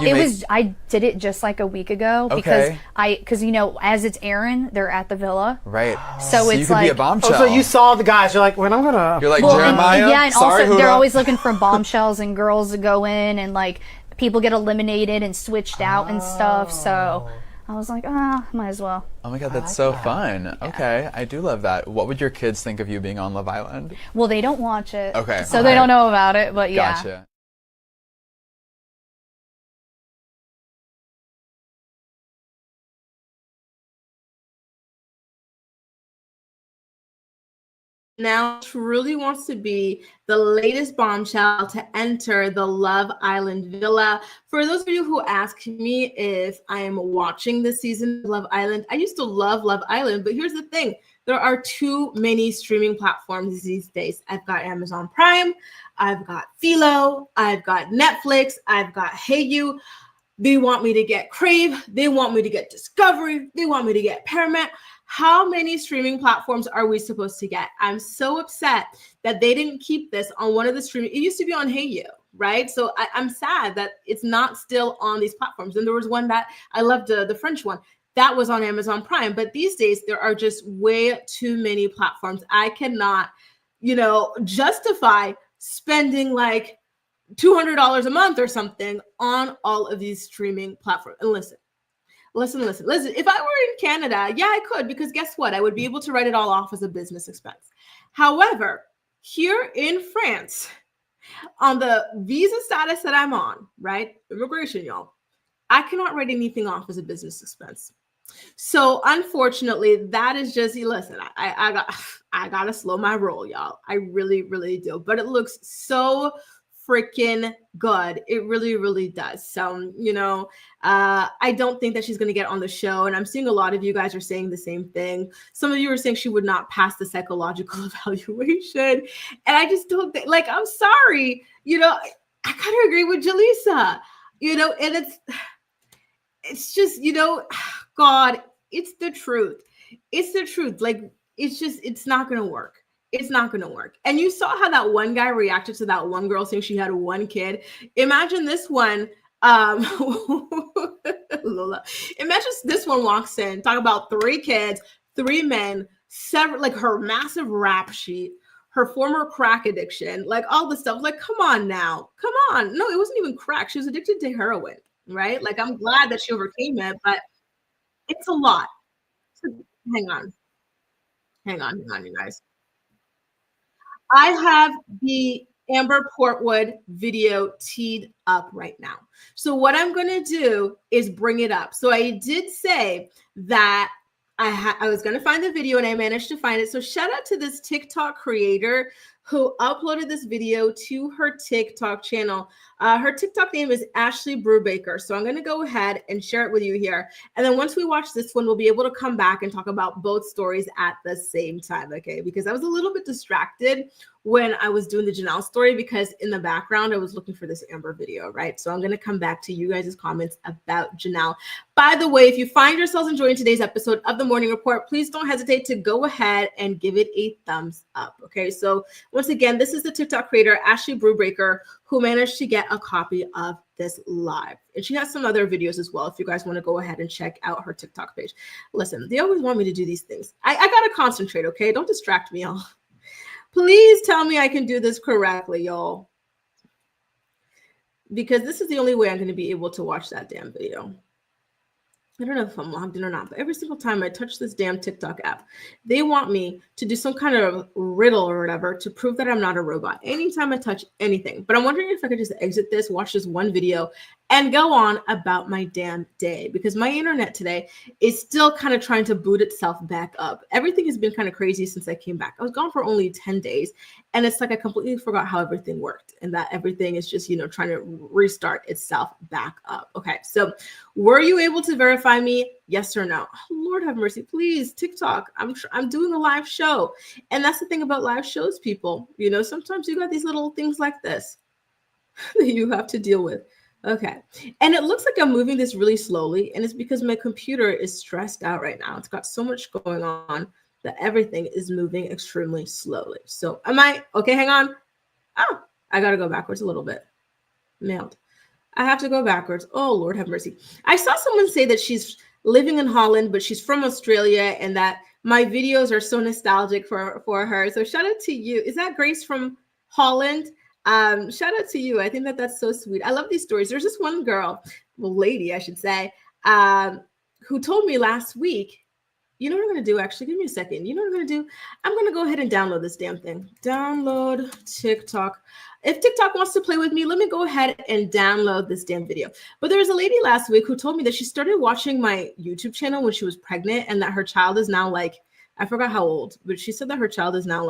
I did it just like a week ago because you know, as it's airing, they're at the villa. Right. So it's you could be a bombshell. So you saw the guys. You're like, when I'm gonna. You're like Jeremiah. And Sorry, also they're always looking for bombshells and girls to go in and like. People get eliminated and switched out and stuff, so I was like, might as well. Oh my God, that's so fun. Okay, I do love that. What would your kids think of you being on Love Island? Well, they don't watch it. Okay. So they don't know about it, but yeah. Gotcha. Now truly wants to be the latest bombshell to enter the Love Island villa. For those of you who ask me if I am watching this season of Love Island, I used to love Love Island, but here's the thing. There are too many streaming platforms these days. I've got Amazon Prime, I've got Philo, I've got Netflix, I've got HeyU. They want me to get Crave, they want me to get Discovery, they want me to get Paramount. How many streaming platforms are we supposed to get? I'm so upset that they didn't keep this on one of the streaming. It used to be on HeyU, right? So I'm sad that it's not still on these platforms. And there was one that I loved, the French one, that was on Amazon Prime. But these days, there are just way too many platforms. I cannot, justify spending like $200 a month or something on all of these streaming platforms. And listen. If I were in Canada, yeah, I could, because guess what? I would be able to write it all off as a business expense. However, here in France, on the visa status that I'm on, right? Immigration, y'all, I cannot write anything off as a business expense. So unfortunately, that is just, listen, I gotta slow my roll, y'all. I really, really do. But it looks so freaking good. It really, really does. So, I don't think that she's going to get on the show. And I'm seeing a lot of you guys are saying the same thing. Some of you are saying she would not pass the psychological evaluation. And I just don't think, I'm sorry, I kind of agree with Jaleesa, and it's just, God, it's the truth. It's the truth. It's not going to work. It's not going to work. And you saw how that one guy reacted to that one girl saying she had one kid. Imagine this one. Lola. Imagine this one walks in, talk about 3 kids, 3 men, several, her massive rap sheet, her former crack addiction, all the stuff. Come on now. Come on. No, it wasn't even crack. She was addicted to heroin, right? I'm glad that she overcame it, but it's a lot. So, hang on, you guys. I have the Amber Portwood video teed up right now. So what I'm going to do is bring it up. So I did say that I was going to find the video and I managed to find it. So shout out to this TikTok creator who uploaded this video to her TikTok channel. Her TikTok name is Ashley Brubaker. So I'm going to go ahead and share it with you here. And then once we watch this one, we'll be able to come back and talk about both stories at the same time, okay? Because I was a little bit distracted when I was doing the Janelle story because in the background, I was looking for this Amber video, right? So I'm going to come back to you guys' comments about Janelle. By the way, if you find yourselves enjoying today's episode of The Morning Report, please don't hesitate to go ahead and give it a thumbs up, okay? So once again, this is the TikTok creator, Ashley Brubaker, who managed to get a copy of this live. And she has some other videos as well if you guys want to go ahead and check out her TikTok page. Listen, they always want me to do these things. I got to concentrate, okay? Don't distract me, y'all. Please tell me I can do this correctly, y'all. Because this is the only way I'm going to be able to watch that damn video. I don't know if I'm logged in or not, but every single time I touch this damn TikTok app, they want me to do some kind of riddle or whatever to prove that I'm not a robot anytime I touch anything. But I'm wondering if I could just exit this, watch this one video, and go on about my damn day because my internet today is still kind of trying to boot itself back up. Everything has been kind of crazy since I came back. I was gone for only 10 days, and it's like I completely forgot how everything worked and that everything is just, trying to restart itself back up. Okay, so were you able to verify me? Yes or no? Oh, Lord have mercy, please, TikTok. I'm doing a live show, and that's the thing about live shows, people. Sometimes you got these little things like this that you have to deal with. Okay, and it looks like I'm moving this really slowly, and it's because my computer is stressed out right now. It's got so much going on that everything is moving extremely slowly. So am I okay? Hang on. Oh, I got to go backwards a little bit. Nailed. I have to go backwards. Oh, Lord have mercy. I saw someone say that she's living in Holland, but she's from Australia, and that my videos are so nostalgic for her. So shout out to you. Is that Grace from Holland? Shout out to you. I think that's so sweet. I love these stories. There's this one girl, lady, I should say, who told me last week, you know what I'm going to do? Actually, give me a second. You know what I'm going to do? I'm going to go ahead and download this damn thing. Download TikTok. If TikTok wants to play with me, let me go ahead and download this damn video. But there was a lady last week who told me that she started watching my YouTube channel when she was pregnant and that her child is now I forgot how old, but she said that her child is now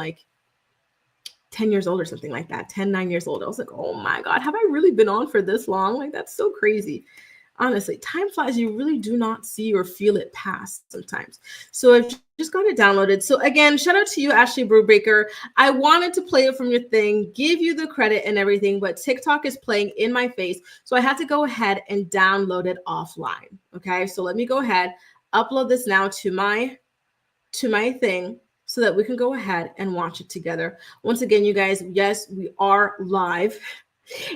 10 years old or something like that, 9 years old. I was like, oh my God, have I really been on for this long? That's so crazy. Honestly, time flies. You really do not see or feel it pass sometimes. So I've just got it downloaded. So again, shout out to you, Ashley Brubaker. I wanted to play it from your thing, give you the credit and everything, but TikTok is playing in my face. So I had to go ahead and download it offline. Okay, so let me go ahead, upload this now to my thing, so that we can go ahead and watch it together. Once again, you guys, yes, we are live.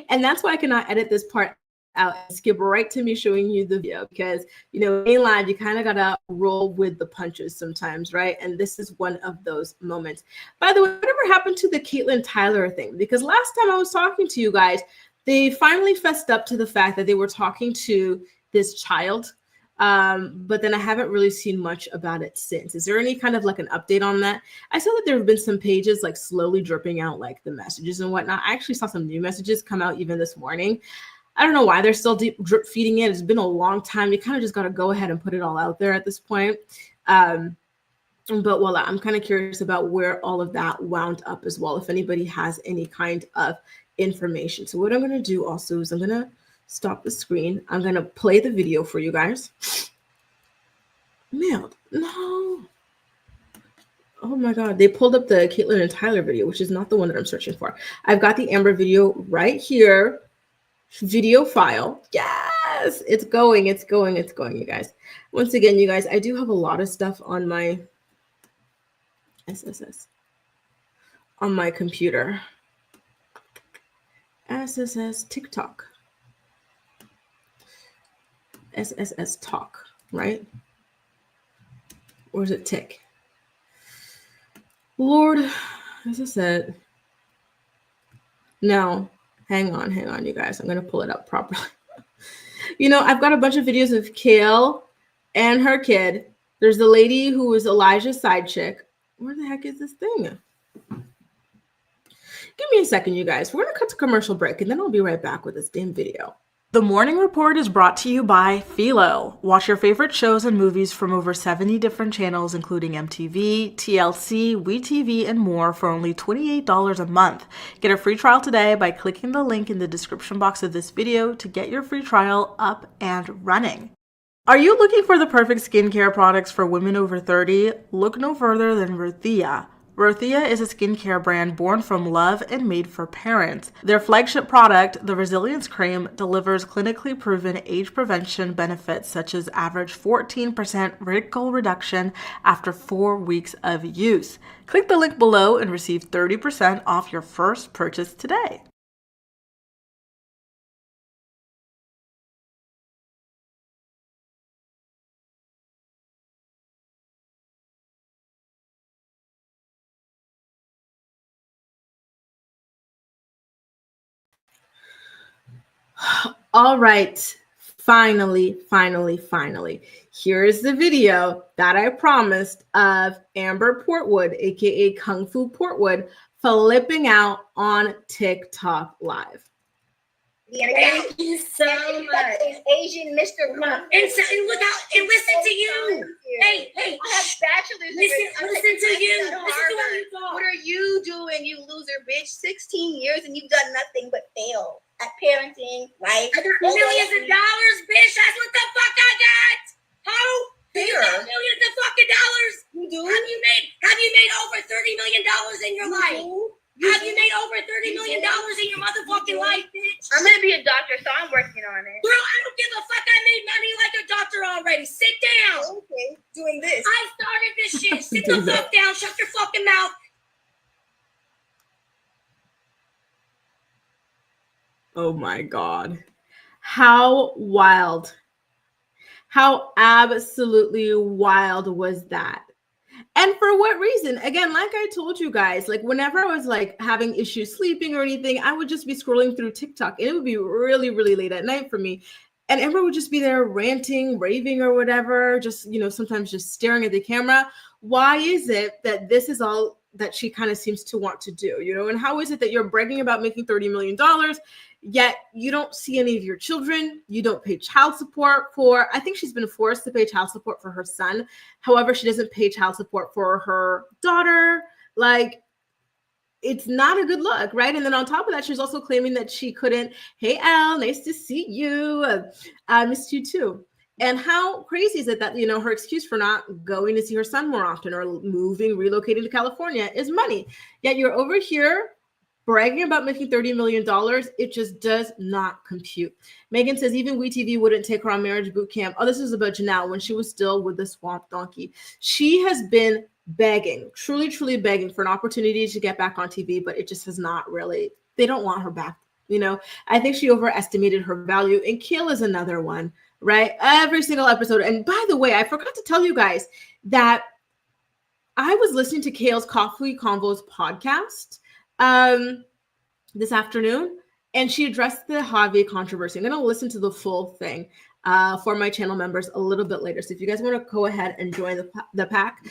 And that's why I cannot edit this part out and skip right to me showing you the video because, in live, you kind of got to roll with the punches sometimes, right? And this is one of those moments. By the way, whatever happened to the Caitlyn Tyler thing? Because last time I was talking to you guys, they finally fessed up to the fact that they were talking to this child. But then I haven't really seen much about it since. Is there any kind of an update on that? I saw that there have been some pages slowly dripping out the messages and whatnot. I actually saw some new messages come out even this morning. I don't know why they're still drip feeding it. It's been a long time. You kind of just got to go ahead and put it all out there at this point. But voila, I'm kind of curious about where all of that wound up as well, if anybody has any kind of information. So what I'm going to do also is I'm going to stop the screen. I'm going to play the video for you guys. Mailed. No. Oh my God. They pulled up the Caitlyn and Tyler video, which is not the one that I'm searching for. I've got the Amber video right here. Video file. Yes. It's going, you guys. Once again, you guys, I do have a lot of stuff on my SSS on my computer. SSS TikTok. SSS talk, right? Or is it tick? Lord, as I said, no, hang on, you guys. I'm going to pull it up properly. I've got a bunch of videos of Kail and her kid. There's the lady who was Elijah's side chick. Where the heck is this thing? Give me a second, you guys. We're going to cut to commercial break, and then I'll be right back with this damn video. The Morning Report is brought to you by Philo. Watch your favorite shows and movies from over 70 different channels, including MTV, TLC, WeTV, and more for only $28 a month. Get a free trial today by clicking the link in the description box of this video to get your free trial up and running. Are you looking for the perfect skincare products for women over 30? Look no further than Ruthia. Ruthia is a skincare brand born from love and made for parents. Their flagship product, the Resilience Cream, delivers clinically proven age prevention benefits such as average 14% wrinkle reduction after 4 weeks of use. Click the link below and receive 30% off your first purchase today. All right, finally. Here is the video that I promised of Amber Portwood, aka Kung Fu Portwood, flipping out on TikTok Live. Thank you so much. Asian Mr. And look out and listen to you. Hey, I have bachelor's listen to you. Listen to what you thought. What are you doing, you loser bitch? 16 years and you've done nothing but fail at parenting, right? I got millions of dollars, bitch. That's what the fuck I got. How? Here. You got millions of fucking dollars. You do? Have you made over $30 million in your life? Have you made over $30 million in your motherfucking life, bitch? I'm gonna be a doctor, so I'm working on it. Girl, I don't give a fuck. I made money like a doctor already. Sit down. Okay, doing this. I started this shit. Sit the fuck down. Shut your fucking mouth. Oh my God. How wild. How absolutely wild was that? And for what reason? Again, like I told you guys, like whenever I was like having issues sleeping or anything, I would just be scrolling through TikTok and it would be really, really late at night for me. And Amber would just be there ranting, raving or whatever, just, sometimes just staring at the camera. Why is it that this is all that she kind of seems to want to do, and how is it that you're bragging about making $30 million, yet you don't see any of your children, you don't pay child support for, I think she's been forced to pay child support for her son. However, she doesn't pay child support for her daughter. Like, it's not a good look, right? And then on top of that, she's also claiming that she couldn't, hey, Al, nice to see you. I missed you too. And how crazy is it that, her excuse for not going to see her son more often or relocating to California is money. Yet you're over here bragging about making $30 million. It just does not compute. Megan says even WeTV wouldn't take her on marriage boot camp. Oh, this is about Janelle when she was still with the swamp donkey. She has been begging, truly begging for an opportunity to get back on TV, but it just has not really, they don't want her back. I think she overestimated her value. And Kail is another one, right? Every single episode. And by the way, I forgot to tell you guys that I was listening to Kail's Coffee Convos podcast this afternoon, and she addressed the Javi controversy. I'm going to listen to the full thing for my channel members a little bit later. So if you guys want to go ahead and join the pack,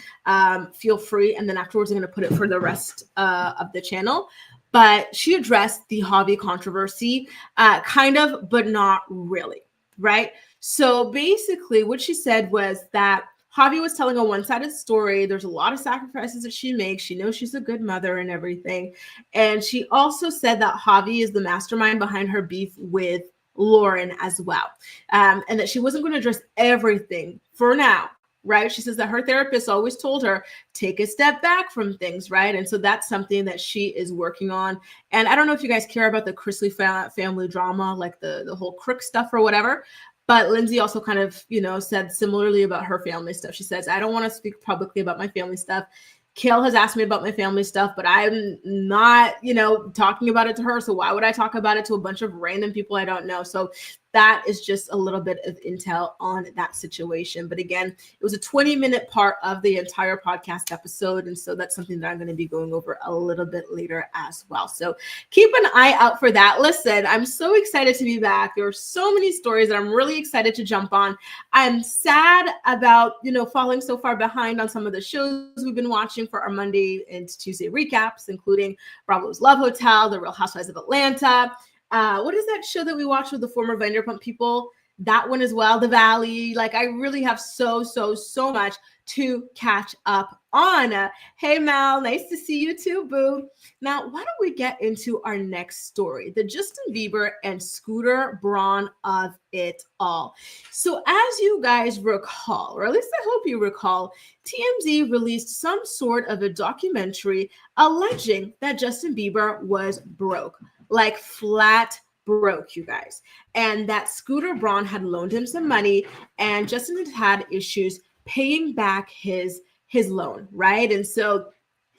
feel free. And then afterwards, I'm going to put it for the rest of the channel. But she addressed the Javi controversy, kind of, but not really, right? So basically what she said was that Javi was telling a one-sided story. There's a lot of sacrifices that she makes. She knows she's a good mother and everything. And she also said that Javi is the mastermind behind her beef with Lauren as well. And that she wasn't going to address everything for now, right? She says that her therapist always told her, take a step back from things, right? And so that's something that she is working on. And I don't know if you guys care about the Chrisley family drama, like the whole Crook stuff or whatever. But Lindsay also kind of, said similarly about her family stuff. She says, I don't want to speak publicly about my family stuff. Kail has asked me about my family stuff, but I'm not, talking about it to her. So why would I talk about it to a bunch of random people I don't know? So that is just a little bit of intel on that situation. But again, it was a 20-minute part of the entire podcast episode. And so that's something that I'm going to be going over a little bit later as well. So keep an eye out for that. Listen, I'm so excited to be back. There are so many stories that I'm really excited to jump on. I'm sad about, falling so far behind on some of the shows we've been watching for our Monday and Tuesday recaps, including Bravo's Love Hotel, The Real Housewives of Atlanta. What is that show that we watched with the former Vanderpump people? That one as well, The Valley. Like, I really have so much to catch up on. Hey, Mal, nice to see you too, boo. Now, why don't we get into our next story, the Justin Bieber and Scooter Braun of it all. So as you guys recall, or at least I hope you recall, TMZ released some sort of a documentary alleging that Justin Bieber was broke, like flat broke, you guys, and that Scooter Braun had loaned him some money, and Justin had issues paying back his loan, right? And so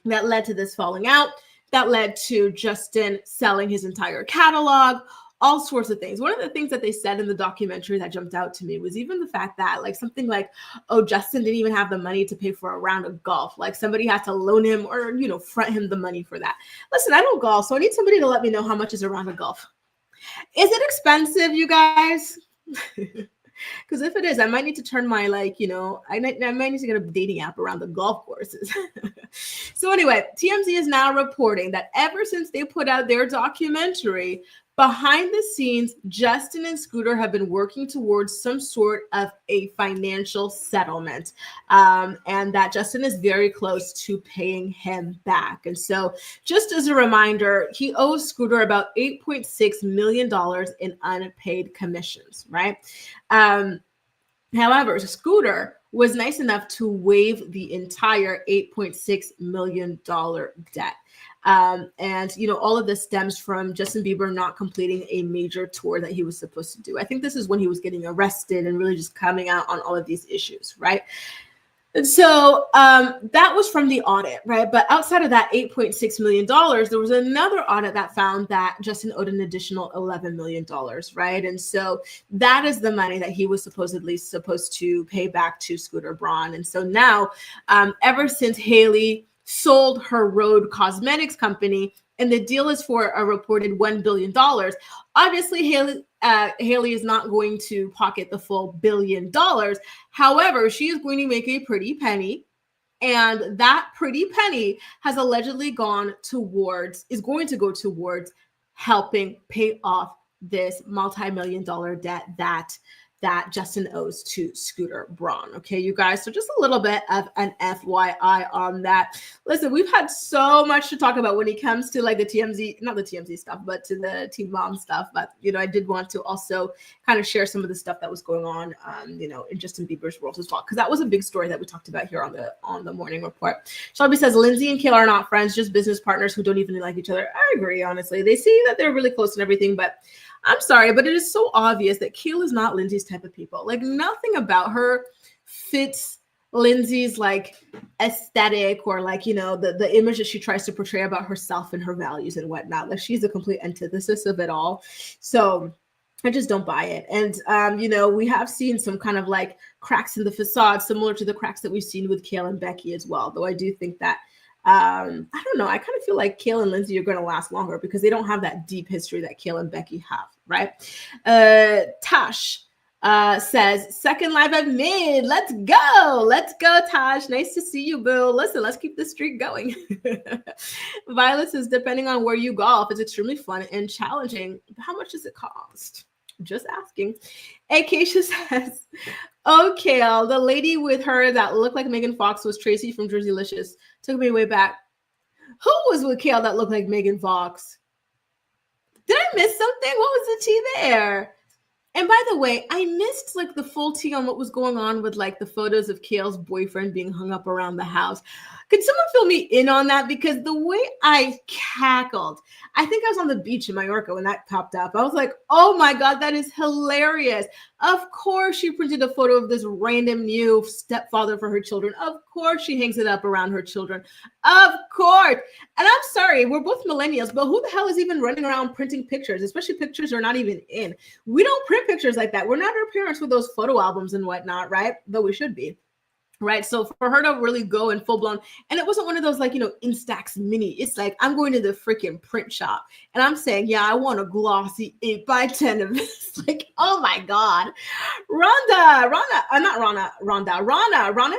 that led to this falling out. That led to Justin selling his entire catalog, all sorts of things. One of the things that they said in the documentary that jumped out to me was even the fact that, like, something like, oh, Justin didn't even have the money to pay for a round of golf. Like, somebody had to loan him or, you know, front him the money for that. Listen, I don't golf, so I need somebody to let me know how much is a round of golf. Is it expensive, you guys? Because if it is, I might need to turn my, like, you know, I might need to get a dating app around the golf courses. So anyway, TMZ is now reporting that ever since they put out their documentary, behind the scenes, Justin and Scooter have been working towards some sort of a financial settlement, and that Justin is very close to paying him back. And so just as a reminder, he owes Scooter about $8.6 million in unpaid commissions, right? However, Scooter was nice enough to waive the entire $8.6 million debt. And, you know, all of this stems from Justin Bieber not completing a major tour that he was supposed to do. I think this is when he was getting arrested and really just coming out on all of these issues, right? And so that was from the audit, right? But outside of that $8.6 million, there was another audit that found that Justin owed an additional $11 million, right? And so that is the money that he was supposed to pay back to Scooter Braun. And so now, ever since Hailey sold her Rhode Cosmetics company, and the deal is for a reported $1 billion. Obviously, Hailey is not going to pocket the full $1 billion. However, she is going to make a pretty penny, and that pretty penny has allegedly is going to go towards helping pay off this multi-million-dollar debt that Justin owes to Scooter Braun. Okay, you guys. So just a little bit of an FYI on that. Listen, we've had so much to talk about when it comes to, like, the TMZ, not the TMZ stuff, but to the Teen Mom stuff. But, you know, I did want to also kind of share some of the stuff that was going on, you know, in Justin Bieber's world as well, because that was a big story that we talked about here on the morning report. Shelby says, Lindsay and Kail are not friends, just business partners who don't even like each other. I agree, honestly. They see that they're really close and everything, but I'm sorry, but it is so obvious that Kail is not Lindsay's type of people. Like, nothing about her fits Lindsay's, like, aesthetic or, like, you know, the image that she tries to portray about herself and her values and whatnot. Like, she's a complete antithesis of it all. So I just don't buy it. And, you know, we have seen some kind of, like, cracks in the facade, similar to the cracks that we've seen with Kail and Becky as well. Though I do think that, I don't know. I kind of feel like Kail and Lindsay are going to last longer because they don't have that deep history that Kail and Becky have, right? Tash says, second live at mid. Let's go. Let's go, Tash. Nice to see you, boo. Listen, let's keep this streak going. Violet says, depending on where you golf, it's extremely fun and challenging. How much does it cost? Just asking. Acacia says, oh, Kail, the lady with her that looked like Megan Fox was Tracy from Jerseylicious. Took me way back. Who was with Kail that looked like Megan Fox? Did I miss something? What was the tea there? And by the way, I missed, like, the full tea on what was going on with, like, the photos of Kail's boyfriend being hung up around the house. Could someone fill me in on that? Because the way I cackled, I think I was on the beach in Mallorca when that popped up. I was like, oh my God, that is hilarious. Of course she printed a photo of this random new stepfather for her children. Of course she hangs it up around her children. Of course. And I'm sorry, we're both millennials, but who the hell is even running around printing pictures, especially pictures are not even in? We don't print pictures like that. We're not our parents with those photo albums and whatnot, right? Though we should be. Right. So for her to really go in full blown, and it wasn't one of those like, Instax mini. It's like, I'm going to the freaking print shop and I'm saying, yeah, I want a glossy 8x10 of this. Like, oh my God. Rana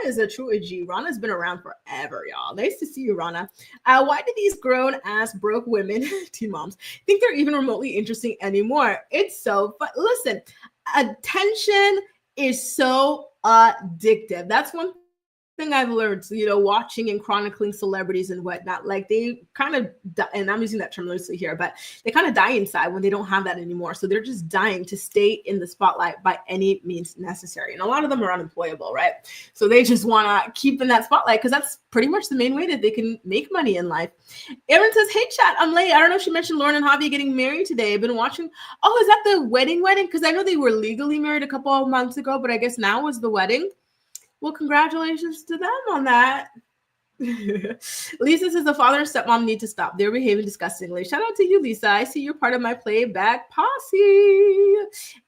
is a true OG. Rana's been around forever, y'all. Nice to see you, Rana. Why do these grown ass broke women, teen moms, think they're even remotely interesting anymore? It's so, but listen, attention is so addictive. That's one thing I've learned, watching and chronicling celebrities and whatnot. Like they kind of, and I'm using that term loosely here, but they kind of die inside when they don't have that anymore. So they're just dying to stay in the spotlight by any means necessary. And a lot of them are unemployable, right? So they just want to keep in that spotlight because that's pretty much the main way that they can make money in life. Erin says, hey chat, I'm late. I don't know if she mentioned Lauren and Javi getting married today. I've been watching. Oh, is that the wedding? Because I know they were legally married a couple of months ago, but I guess now is the wedding. Well, congratulations to them on that. Lisa says the father and stepmom need to stop. They're behaving disgustingly. Shout out to you, Lisa. I see you're part of my playback posse.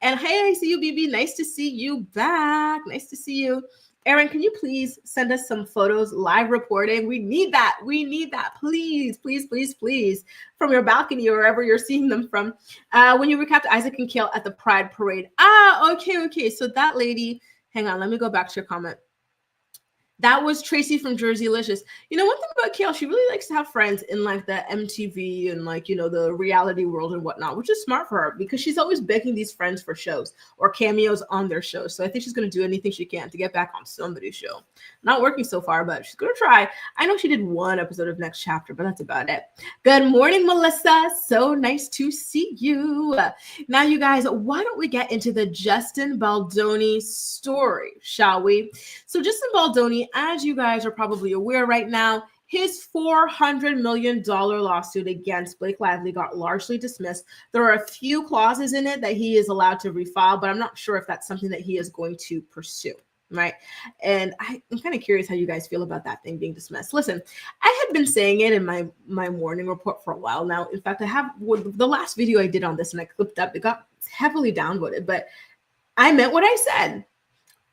And hey, I see you, BB. Nice to see you back. Nice to see you. Erin, can you please send us some photos, live reporting? We need that. We need that. Please, please, please, please. From your balcony or wherever you're seeing them from. When you recapped Isaac and Kail at the Pride Parade. Okay. So that lady... Hang on, let me go back to your comment. That was Tracy from Jersey Licious. One thing about Kail, she really likes to have friends in like the MTV and like, the reality world and whatnot, which is smart for her because she's always begging these friends for shows or cameos on their shows. So I think she's going to do anything she can to get back on somebody's show. Not working so far, but she's going to try. I know she did one episode of Next Chapter, but that's about it. Good morning, Melissa. So nice to see you. Now, you guys, why don't we get into the Justin Baldoni story, shall we? So Justin Baldoni, as you guys are probably aware right now, his $400 million lawsuit against Blake Lively got largely dismissed. There are a few clauses in it that he is allowed to refile, but I'm not sure if that's something that he is going to pursue, right? And I'm kind of curious how you guys feel about that thing being dismissed. Listen, I had been saying it in my morning report for a while now. In fact, I have the last video I did on this and I clipped up, it got heavily downvoted, but I meant what I said.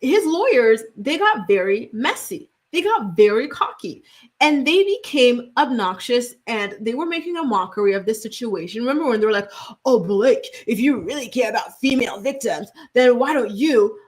His lawyers, they got very messy. They got very cocky and they became obnoxious and they were making a mockery of this situation. Remember when they were like, oh, Blake, if you really care about female victims, then why don't you,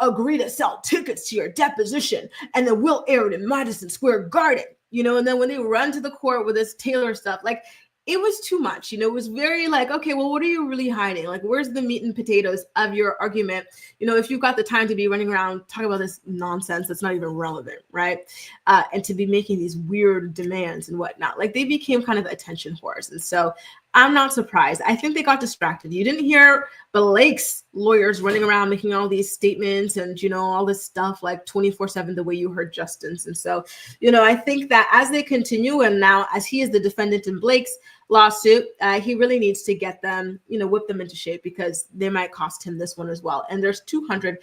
agree to sell tickets to your deposition and then we'll air it in Madison Square Garden, and then when they run to the court with this Taylor stuff, like, it was too much, it was very like, okay, well, what are you really hiding? Like, where's the meat and potatoes of your argument? If you've got the time to be running around talking about this nonsense that's not even relevant, right? And to be making these weird demands and whatnot, like they became kind of attention whores. And so I'm not surprised. I think they got distracted. You didn't hear Blake's lawyers running around making all these statements and, all this stuff like 24/7 the way you heard Justin's. And so, I think that as they continue and now as he is the defendant in Blake's lawsuit, he really needs to get them, whip them into shape because they might cost him this one as well. And there's $250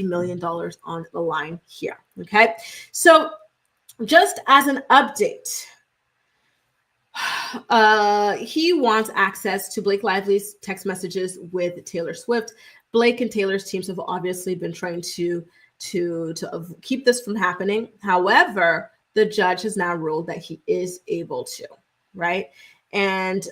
million on the line here. Okay. So just as an update, he wants access to Blake Lively's text messages with Taylor Swift. Blake and Taylor's teams have obviously been trying to keep this from happening. However, the judge has now ruled that he is able to, right? And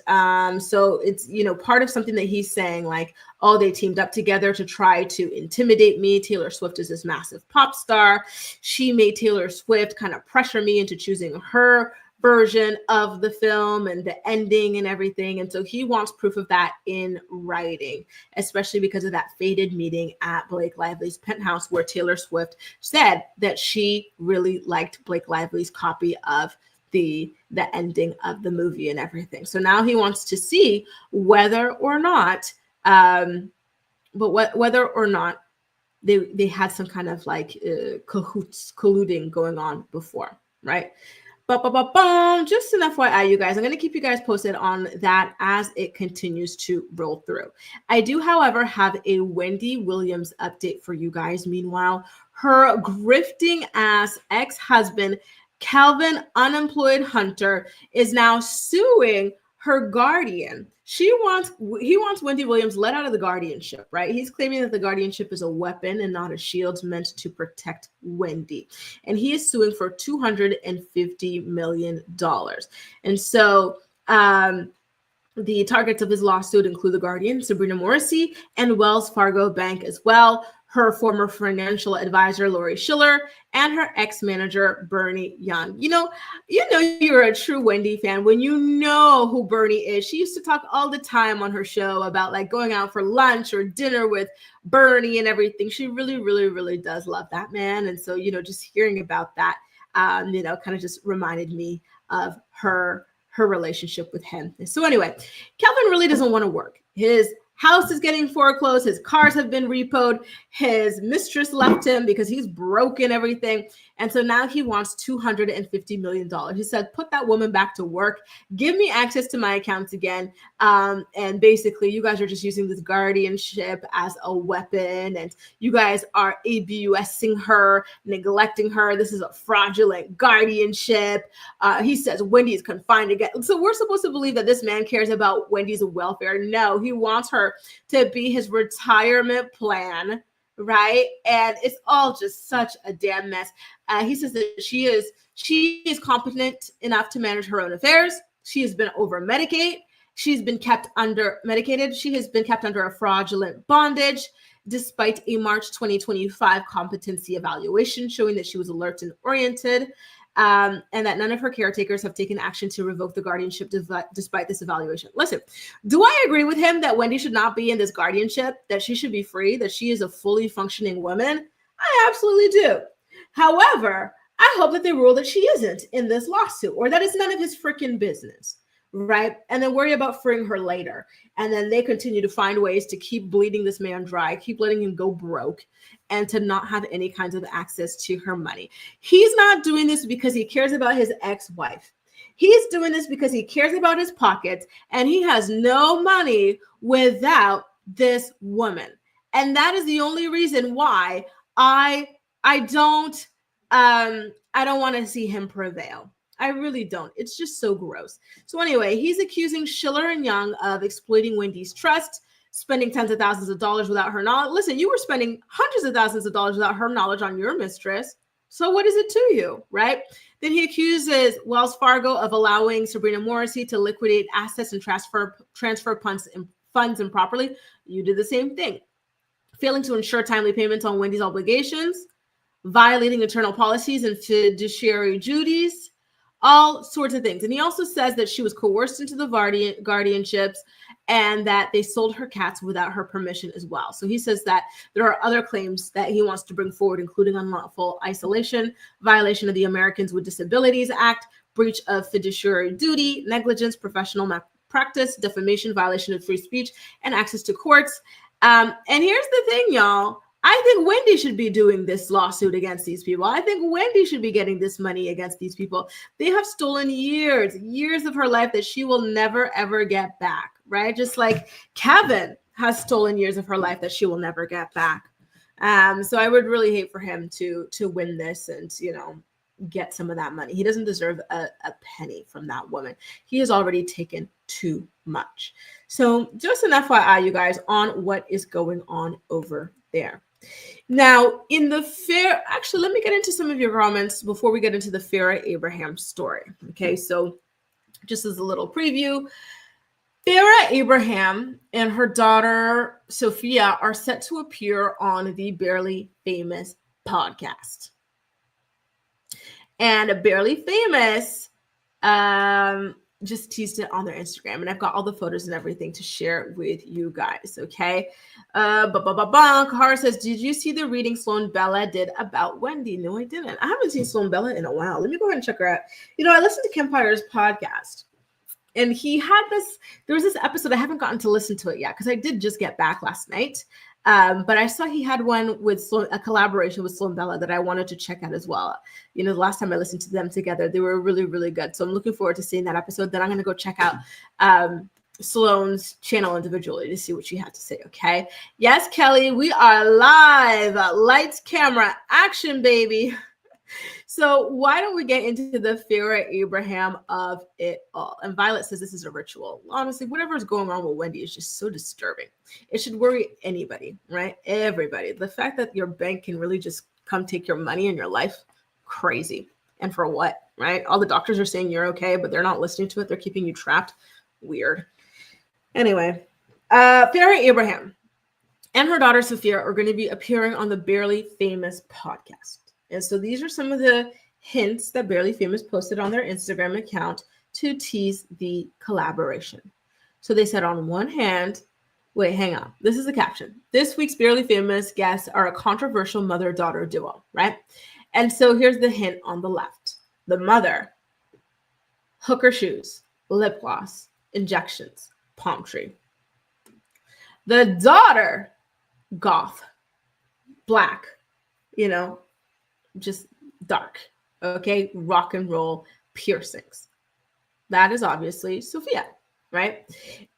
so it's, part of something that he's saying like, oh, they teamed up together to try to intimidate me. Taylor Swift is this massive pop star. She made Taylor Swift kind of pressure me into choosing her version of the film and the ending and everything. And so he wants proof of that in writing, especially because of that fated meeting at Blake Lively's penthouse where Taylor Swift said that she really liked Blake Lively's copy of the ending of the movie and everything. So now he wants to see whether or not, whether or not they had some kind of like colluding going on before, right? Just an FYI, you guys, I'm going to keep you guys posted on that as it continues to roll through. I do, however, have a Wendy Williams update for you guys. Meanwhile, her grifting ass ex-husband, Calvin Unemployed Hunter, is now suing her guardian. He wants Wendy Williams let out of the guardianship, right? He's claiming that the guardianship is a weapon and not a shield meant to protect Wendy. And he is suing for $250 million. And so the targets of his lawsuit include the Guardian, Sabrina Morrissey, and Wells Fargo Bank as well, her former financial advisor, Lori Schiller, and her ex-manager, Bernie Young. You know you're a true Wendy fan when you know who Bernie is. She used to talk all the time on her show about like going out for lunch or dinner with Bernie and everything. She really, really, really does love that man. And so, just hearing about that, kind of just reminded me of her relationship with him. So anyway, Calvin really doesn't want to work. His house is getting foreclosed. His cars have been repoed. His mistress left him because he's broken everything. And so now he wants $250 million. He said, put that woman back to work. Give me access to my accounts again. And basically, you guys are just using this guardianship as a weapon. And you guys are abusing her, neglecting her. This is a fraudulent guardianship. He says Wendy is confined again. So we're supposed to believe that this man cares about Wendy's welfare. No, he wants her to be his retirement plan, right? And it's all just such a damn mess. He says that she is competent enough to manage her own affairs. She has been over-medicated. She's been kept under-medicated. She has been kept under a fraudulent bondage, despite a March 2025 competency evaluation showing that she was alert and oriented. And that none of her caretakers have taken action to revoke the guardianship despite this evaluation. Listen, do I agree with him that Wendy should not be in this guardianship, that she should be free, that she is a fully functioning woman? I absolutely do. However, I hope that they rule that she isn't in this lawsuit, or that it's none of his freaking business, right? And then worry about freeing her later. And then they continue to find ways to keep bleeding this man dry, keep letting him go broke, and to not have any kinds of access to her money. He's not doing this because he cares about his ex-wife. He's doing this because he cares about his pockets, and he has no money without this woman. And that is the only reason why I don't want to see him prevail. I really don't. It's just so gross. So anyway, he's accusing Schiller and Young of exploiting Wendy's trust, spending tens of thousands of dollars without her knowledge. Listen, you were spending hundreds of thousands of dollars without her knowledge on your mistress. So what is it to you, right? Then he accuses Wells Fargo of allowing Sabrina Morrissey to liquidate assets and transfer funds improperly. You did the same thing. Failing to ensure timely payments on Wendy's obligations, violating internal policies and fiduciary duties, all sorts of things. And he also says that she was coerced into the guardianships and that they sold her cats without her permission as well. So he says that there are other claims that he wants to bring forward, including unlawful isolation, violation of the Americans with Disabilities Act, breach of fiduciary duty, negligence, professional malpractice, defamation, violation of free speech, and access to courts. And here's the thing, y'all. I think Wendy should be doing this lawsuit against these people. I think Wendy should be getting this money against these people. They have stolen years of her life that she will never, ever get back, right? Just like Kevin has stolen years of her life that she will never get back. So I would really hate for him to win this and, get some of that money. He doesn't deserve a penny from that woman. He has already taken too much. So just an FYI, you guys, on what is going on over there. Now, actually, let me get into some of your comments before we get into the Farah Abraham story. Okay, so just as a little preview, Farah Abraham and her daughter, Sophia, are set to appear on the Barely Famous podcast. And Barely Famous just teased it on their Instagram, and I've got all the photos and everything to share with you guys. Okay. Kahara says, did you see the reading Sloan Bella did about Wendy? No, I didn't. I haven't seen Sloan Bella in a while. Let me go ahead and check her out. I listened to Kempire's podcast, and there was this episode. I haven't gotten to listen to it yet because I did just get back last night. But I saw he had one with a collaboration with Sloan Bella that I wanted to check out as well. The last time I listened to them together, they were really, really good. So I'm looking forward to seeing that episode. Then I'm going to go check out Sloan's channel individually to see what she had to say. Okay. Yes, Kelly, we are live. Lights, camera, action, baby. So why don't we get into the Farah Abraham of it all? And Violet says this is a ritual. Honestly, whatever is going on with Wendy is just so disturbing. It should worry anybody, right? Everybody. The fact that your bank can really just come take your money in your life, crazy. And for what, right? All the doctors are saying you're okay, but they're not listening to it. They're keeping you trapped. Weird. Anyway, Farah Abraham and her daughter Sophia are going to be appearing on the Barely Famous podcast. And so these are some of the hints that Barely Famous posted on their Instagram account to tease the collaboration. So they said on one hand, wait, hang on. This is the caption. This week's Barely Famous guests are a controversial mother-daughter duo, right? And so here's the hint on the left. The mother, hooker shoes, lip gloss, injections, palm tree. The daughter, goth, black, just dark, okay? Rock and roll piercings. That is obviously Sophia, right?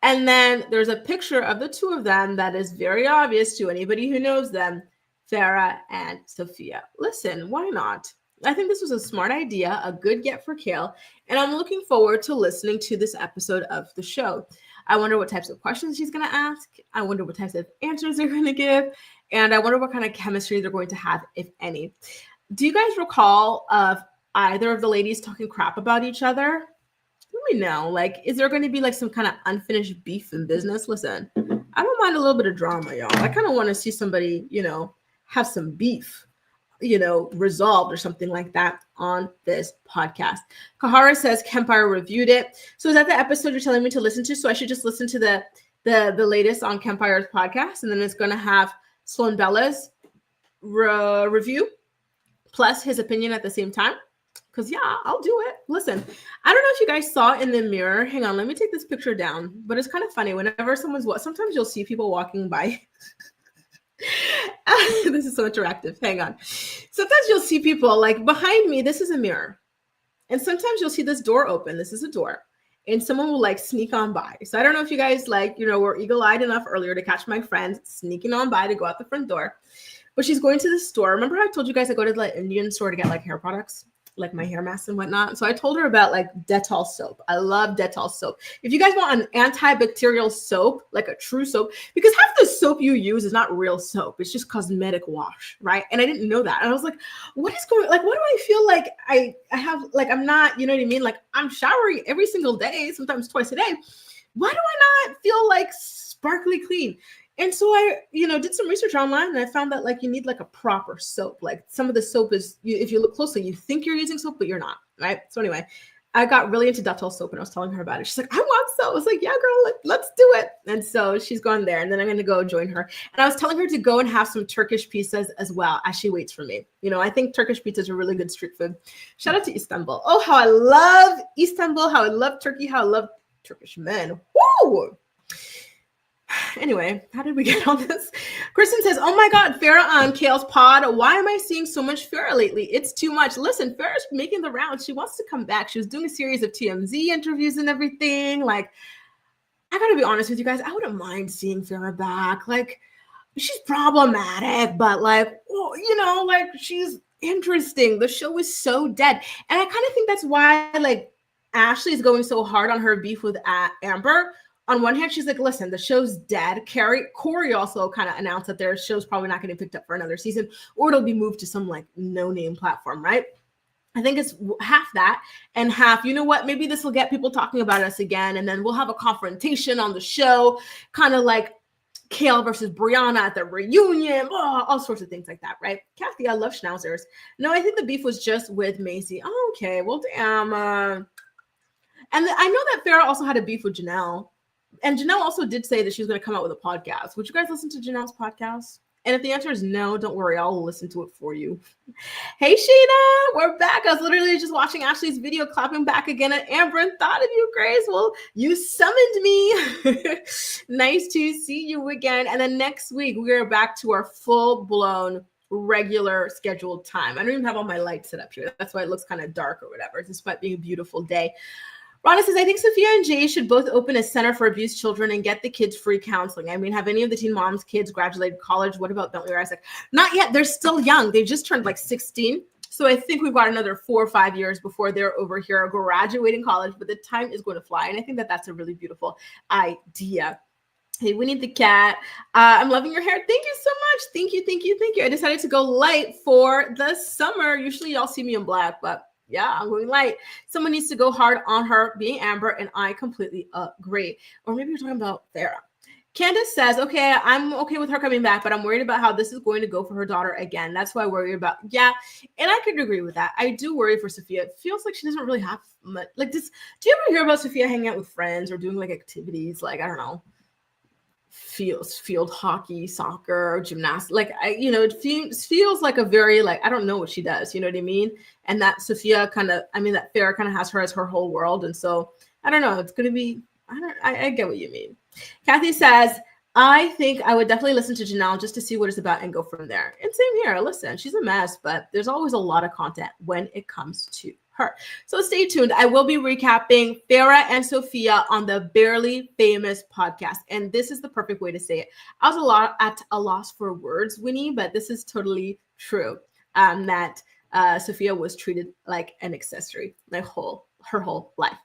And then there's a picture of the two of them that is very obvious to anybody who knows them, Farah and Sophia. Listen, why not? I think this was a smart idea, a good get for Kail, and I'm looking forward to listening to this episode of the show. I wonder what types of questions she's going to ask. I wonder what types of answers they're going to give. And I wonder what kind of chemistry they're going to have, if any. Do you guys recall of either of the ladies talking crap about each other? Let me know. Like, is there going to be like some kind of unfinished beef in business? Listen, I don't mind a little bit of drama, y'all. I kind of want to see somebody, have some beef, resolved or something like that on this podcast. Kahara says Kempire reviewed it. So is that the episode you're telling me to listen to? So I should just listen to the latest on Kempire's podcast, and then it's going to have Sloan Bella's review plus his opinion at the same time. Because yeah, I'll do it. Listen, I don't know if you guys saw in the mirror. Hang on, let me take this picture down. But it's kind of funny. Whenever sometimes you'll see people walking by. This is so interactive. Hang on. Sometimes you'll see people like behind me. This is a mirror. And sometimes you'll see this door open. This is a door. And someone will like sneak on by. So I don't know if you guys were eagle-eyed enough earlier to catch my friend sneaking on by to go out the front door. But she's going to the store. Remember how I told you guys I go to the Indian store to get like hair products? Like my hair masks and whatnot. So I told her about like Dettol soap. I love Dettol soap. If you guys want an antibacterial soap, like a true soap, because half the soap you use is not real soap. It's just cosmetic wash, right? And I didn't know that. And I was like, what is going, like, what do I feel like I have, like, I'm not, you know what I mean? Like I'm showering every single day, sometimes twice a day. Why do I not feel like sparkly clean? And so I, did some research online and I found that like you need like a proper soap. Like some of the soap is, if you look closely, you think you're using soap, but you're not, right? So anyway, I got really into Dettol soap and I was telling her about it. She's like, I want soap. I was like, yeah, girl, let's do it. And so she's gone there and then I'm going to go join her. And I was telling her to go and have some Turkish pizzas as well as she waits for me. I think Turkish pizzas are really good street food. Shout out to Istanbul. Oh, how I love Istanbul, how I love Turkey, how I love Turkish men. Woo! Anyway, how did we get on this? Kristen says, oh my God, Farah on Kail's pod. Why am I seeing so much Farah lately? It's too much. Listen, Farah's making the rounds. She wants to come back. She was doing a series of TMZ interviews and everything. Like, I gotta be honest with you guys. I wouldn't mind seeing Farah back. Like, she's problematic, but like, like she's interesting. The show is so dead. And I kind of think that's why like Ashley is going so hard on her beef with Amber. On one hand, she's like, listen, the show's dead. Corey also kind of announced that their show's probably not getting picked up for another season, or it'll be moved to some like no-name platform, right? I think it's half that and half, you know what, maybe this will get people talking about us again, and then we'll have a confrontation on the show, kind of like Kail versus Brianna at the reunion, all sorts of things like that, right? Kathy, I love schnauzers. No, I think the beef was just with Macy. Oh, okay, well, damn. And I know that Farah also had a beef with Janelle. And Janelle also did say that she was going to come out with a podcast. Would you guys listen to Janelle's podcast? And if the answer is no, don't worry. I'll listen to it for you. Hey, Sheena, we're back. I was literally just watching Ashley's video, clapping back again at Amber and thought of you, Grace. Well, you summoned me. Nice to see you again. And then next week, we are back to our full-blown regular scheduled time. I don't even have all my lights set up here. That's why it looks kind of dark or whatever, despite being a beautiful day. Rhonda says, I think Sophia and Jay should both open a center for abused children and get the kids free counseling. I mean, have any of the teen moms' kids graduated college? What about Bentley or Isaac? Not yet. They're still young. They just turned like 16. So I think we've got another 4 or 5 years before they're over here graduating college, but the time is going to fly. And I think that that's a really beautiful idea. Hey, Winnie the cat. I'm loving your hair. Thank you so much. Thank you, thank you, thank you. I decided to go light for the summer. Usually y'all see me in black, but yeah, I'm going light. Someone needs to go hard on her being Amber, and I completely agree. Or maybe you're talking about Farrah. Candace says, okay, I'm okay with her coming back, but I'm worried about how this is going to go for her daughter again. That's why I worry about, yeah, and I could agree with that. I do worry for Sophia. It feels like she doesn't really have much, like this. Do you ever hear about Sophia hanging out with friends or doing like activities, like, I don't know, field hockey, soccer, or gymnastics? Like, it feels like a very, like, I don't know what she does, you know what I mean? And that Sophia that Farrah kind of has her as her whole world. And so, I don't know, it's going to be, I get what you mean. Kathy says, I think I would definitely listen to Janelle just to see what it's about and go from there. And same here. Listen, she's a mess, but there's always a lot of content when it comes to her. So stay tuned. I will be recapping Farrah and Sophia on the Barely Famous podcast. And this is the perfect way to say it. I was at a loss for words, Winnie, but this is totally true. That Sophia was treated like an accessory, her whole life.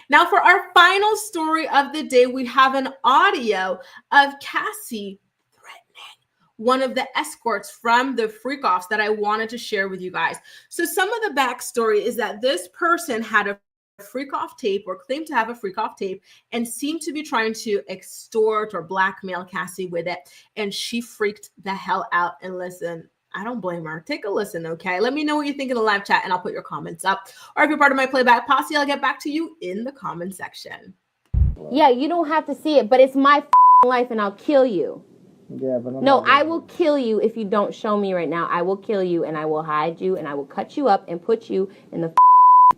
Now, for our final story of the day, we have an audio of Cassie threatening one of the escorts from the freak offs that I wanted to share with you guys. So some of the backstory is that this person had a freak off tape, or claimed to have a freak off tape, and seemed to be trying to extort or blackmail Cassie with it. And she freaked the hell out. And listen, I don't blame her. Take a listen, okay? Let me know what you think in the live chat, and I'll put your comments up. Or if you're part of my playback posse, I'll get back to you in the comment section. Yeah, you don't have to see it, but it's my life, and I'll kill you. Yeah, but no, I will kill you if you don't show me right now. I will kill you, and I will hide you, and I will cut you up and put you in the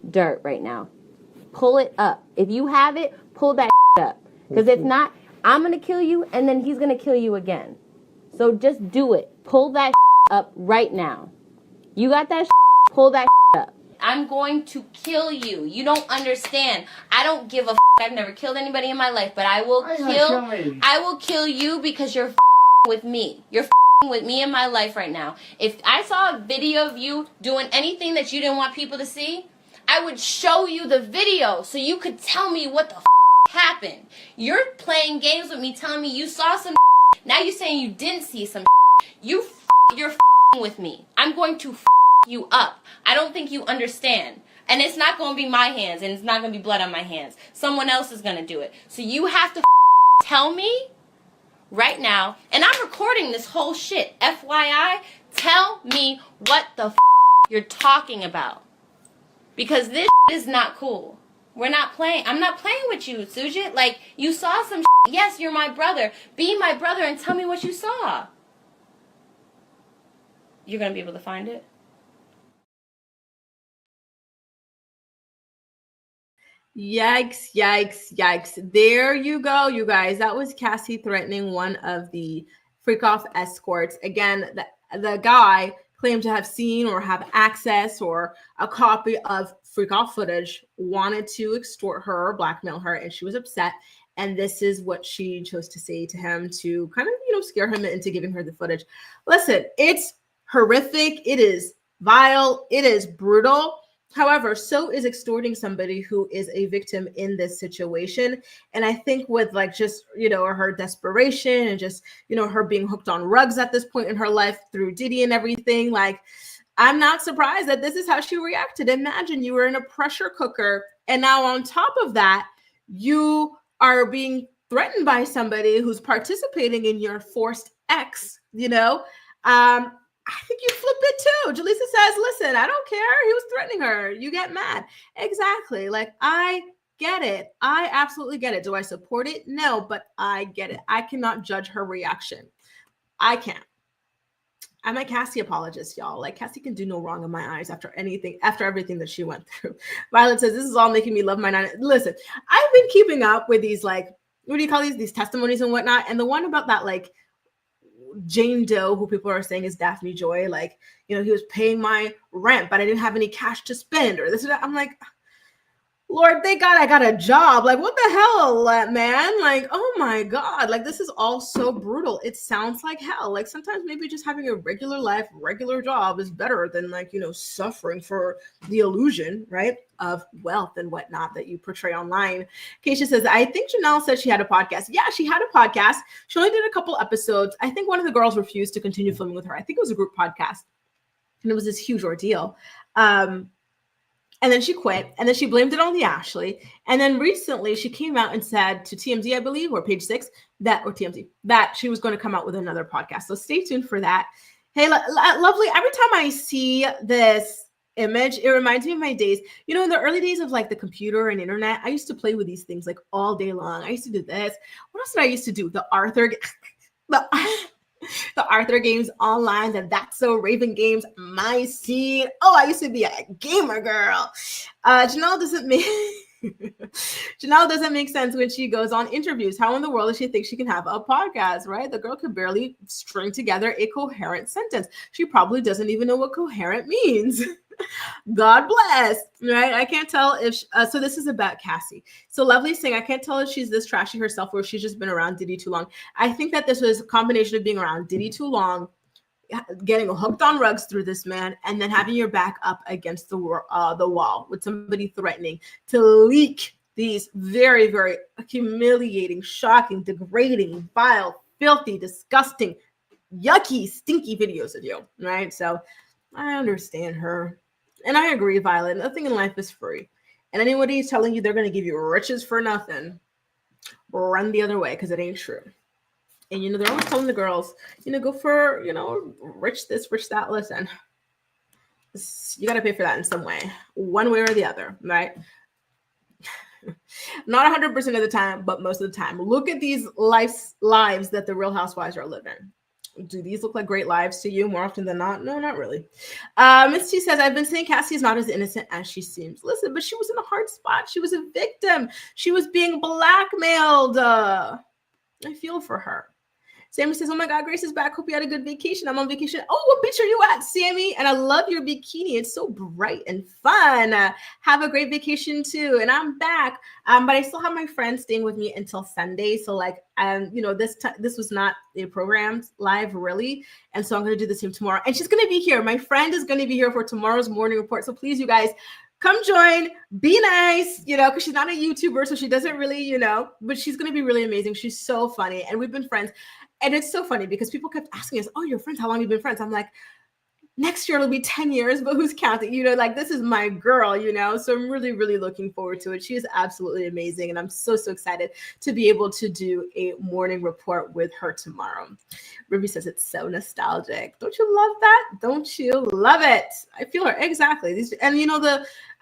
dirt right now. Pull it up. If you have it, pull that up. Because if not, I'm going to kill you, and then he's going to kill you again. So just do it. Pull that up right now. You got that? Pull that up. I'm going to kill you. You don't understand. I don't give a I've never killed anybody in my life, but I will kill you because you're with me. You're with me in my life right now. If I saw a video of you doing anything that you didn't want people to see, I would show you the video so you could tell me what the happened. You're playing games with me, telling me you saw some now you're saying you didn't see some you're with me. I'm going to you up. I don't think you understand. And it's not going to be my hands, and it's not going to be blood on my hands. Someone else is going to do it. So you have to tell me right now, and I'm recording this whole shit. FYI, tell me what the you're talking about. Because this is not cool. We're not playing. I'm not playing with you, Sujit. Like, you saw some Yes, you're my brother. Be my brother and tell me what you saw. You're going to be able to find it? Yikes, yikes, yikes. There you go, you guys. That was Cassie threatening one of the freak off escorts. Again, the guy claimed to have seen or have access or a copy of freak off footage, wanted to extort her, blackmail her, and she was upset. And this is what she chose to say to him to kind of, scare him into giving her the footage. Listen, it's horrific. It is vile. It is brutal. However, so is extorting somebody who is a victim in this situation. And I think with her desperation and just, her being hooked on rugs at this point in her life through Diddy and everything, I'm not surprised that this is how she reacted. Imagine you were in a pressure cooker, and now on top of that, you are being threatened by somebody who's participating in your forced X, I think you'd flip it too. Jaleesa says, listen, I don't care. He was threatening her. You get mad. Exactly. I get it. I absolutely get it. Do I support it? No, but I get it. I cannot judge her reaction. I can't. I'm a Cassie apologist, y'all. Cassie can do no wrong in my eyes after everything that she went through. Violet says, this is all making me love my nana. Listen, I've been keeping up with these, what do you call these testimonies and whatnot. And the one about that, Jane Doe, who people are saying is Daphne Joy, he was paying my rent, but I didn't have any cash to spend, or this or that. I'm like, Lord, thank God I got a job. Like, what the hell, man? Like, oh my God. Like, this is all so brutal. It sounds like hell. Like, sometimes maybe just having a regular life, regular job is better than, like, suffering for the illusion, right, of wealth and whatnot that you portray online. Keisha says, I think Janelle said she had a podcast. Yeah, she had a podcast. She only did a couple episodes. I think one of the girls refused to continue filming with her. I think it was a group podcast. And it was this huge ordeal. And then she quit, and then she blamed it on the Ashley. And then recently she came out and said to TMZ, I believe, or Page 6, or TMZ, that she was going to come out with another podcast. So stay tuned for that. Hey, lovely. Every time I see this image, it reminds me of my days. In the early days of like the computer and internet, I used to play with these things like all day long. I used to do this. What else did I used to do? The Arthur games online, the That's So Raven games, my scene. Oh, I used to be a gamer girl. Janelle doesn't make sense when she goes on interviews. How in the world does she think she can have a podcast, right? The girl could barely string together a coherent sentence. She probably doesn't even know what coherent means. God bless, right? I can't tell if, so this is about Cassie. So Lovely's saying, I can't tell if she's this trashy herself or if she's just been around Diddy too long. I think that this was a combination of being around Diddy too long, getting hooked on rugs through this man, and then having your back up against the wall with somebody threatening to leak these very, very humiliating, shocking, degrading, vile, filthy, disgusting, yucky, stinky videos of you, right? So I understand her. And I agree, Violet. Nothing in life is free. And anybody who's telling you they're going to give you riches for nothing, run the other way, because it ain't true. And, they're always telling the girls, go for, rich this, rich that. Listen, you got to pay for that in some way, one way or the other, right? Not 100% of the time, but most of the time. Look at these lives that the Real Housewives are living. Do these look like great lives to you more often than not? No, not really. Miss T says, I've been saying Cassie is not as innocent as she seems. Listen, but she was in a hard spot. She was a victim. She was being blackmailed. I feel for her. Sammy says, oh my God, Grace is back. Hope you had a good vacation. I'm on vacation. Oh, what beach are you at, Sammy? And I love your bikini. It's so bright and fun. Have a great vacation too. And I'm back. But I still have my friends staying with me until Sunday. So this was not a programmed live really. And so I'm going to do the same tomorrow. And she's going to be here. My friend is going to be here for tomorrow's morning report. So please, you guys, come join, be nice, because she's not a YouTuber. So she doesn't really, but she's going to be really amazing. She's so funny. And we've been friends. And it's so funny because people kept asking us, oh, you're friends. How long have you been friends? I'm like, next year it'll be 10 years, but who's counting? This is my girl, so I'm really, really looking forward to it. She is absolutely amazing. And I'm so, so excited to be able to do a morning report with her tomorrow. Ruby says it's so nostalgic. Don't you love that? Don't you love it? I feel her. Exactly.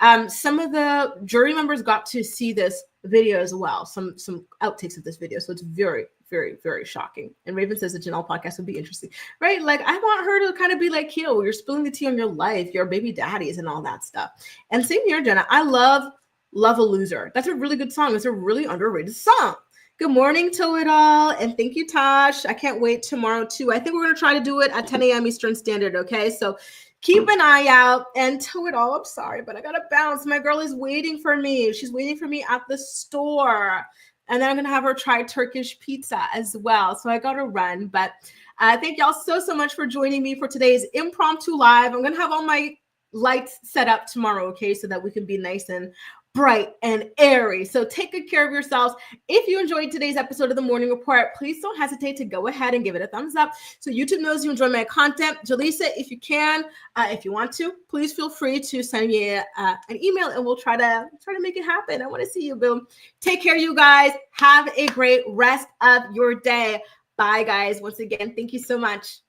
And some of the jury members got to see this video as well. Some outtakes of this video. So it's very, very, very shocking. And Raven says the Janelle podcast would be interesting, right? Like, I want her to kind of be like Kail, where you're spilling the tea on your life, your baby daddies and all that stuff. And same here, Jenna. I love a Loser. That's a really good song. It's a really underrated song. Good morning to it all. And thank you, Tosh. I can't wait tomorrow too. I think we're going to try to do it at 10 a.m. Eastern Standard. Okay. So keep an eye out and to it all. I'm sorry, but I got to bounce. My girl is waiting for me. She's waiting for me at the store. And then I'm going to have her try Turkish pizza as well. So I got to run. But thank y'all so, so much for joining me for today's impromptu live. I'm going to have all my lights set up tomorrow, okay, so that we can be nice and bright and airy. So take good care of yourselves. If you enjoyed today's episode of the Morning Report, please don't hesitate to go ahead and give it a thumbs up so YouTube knows you enjoy my content. Jaleesa, if you can, if you want to, please feel free to send me an email and we'll try to make it happen. I want to see you, boom. Take care, you guys. Have a great rest of your day. Bye, guys. Once again, thank you so much.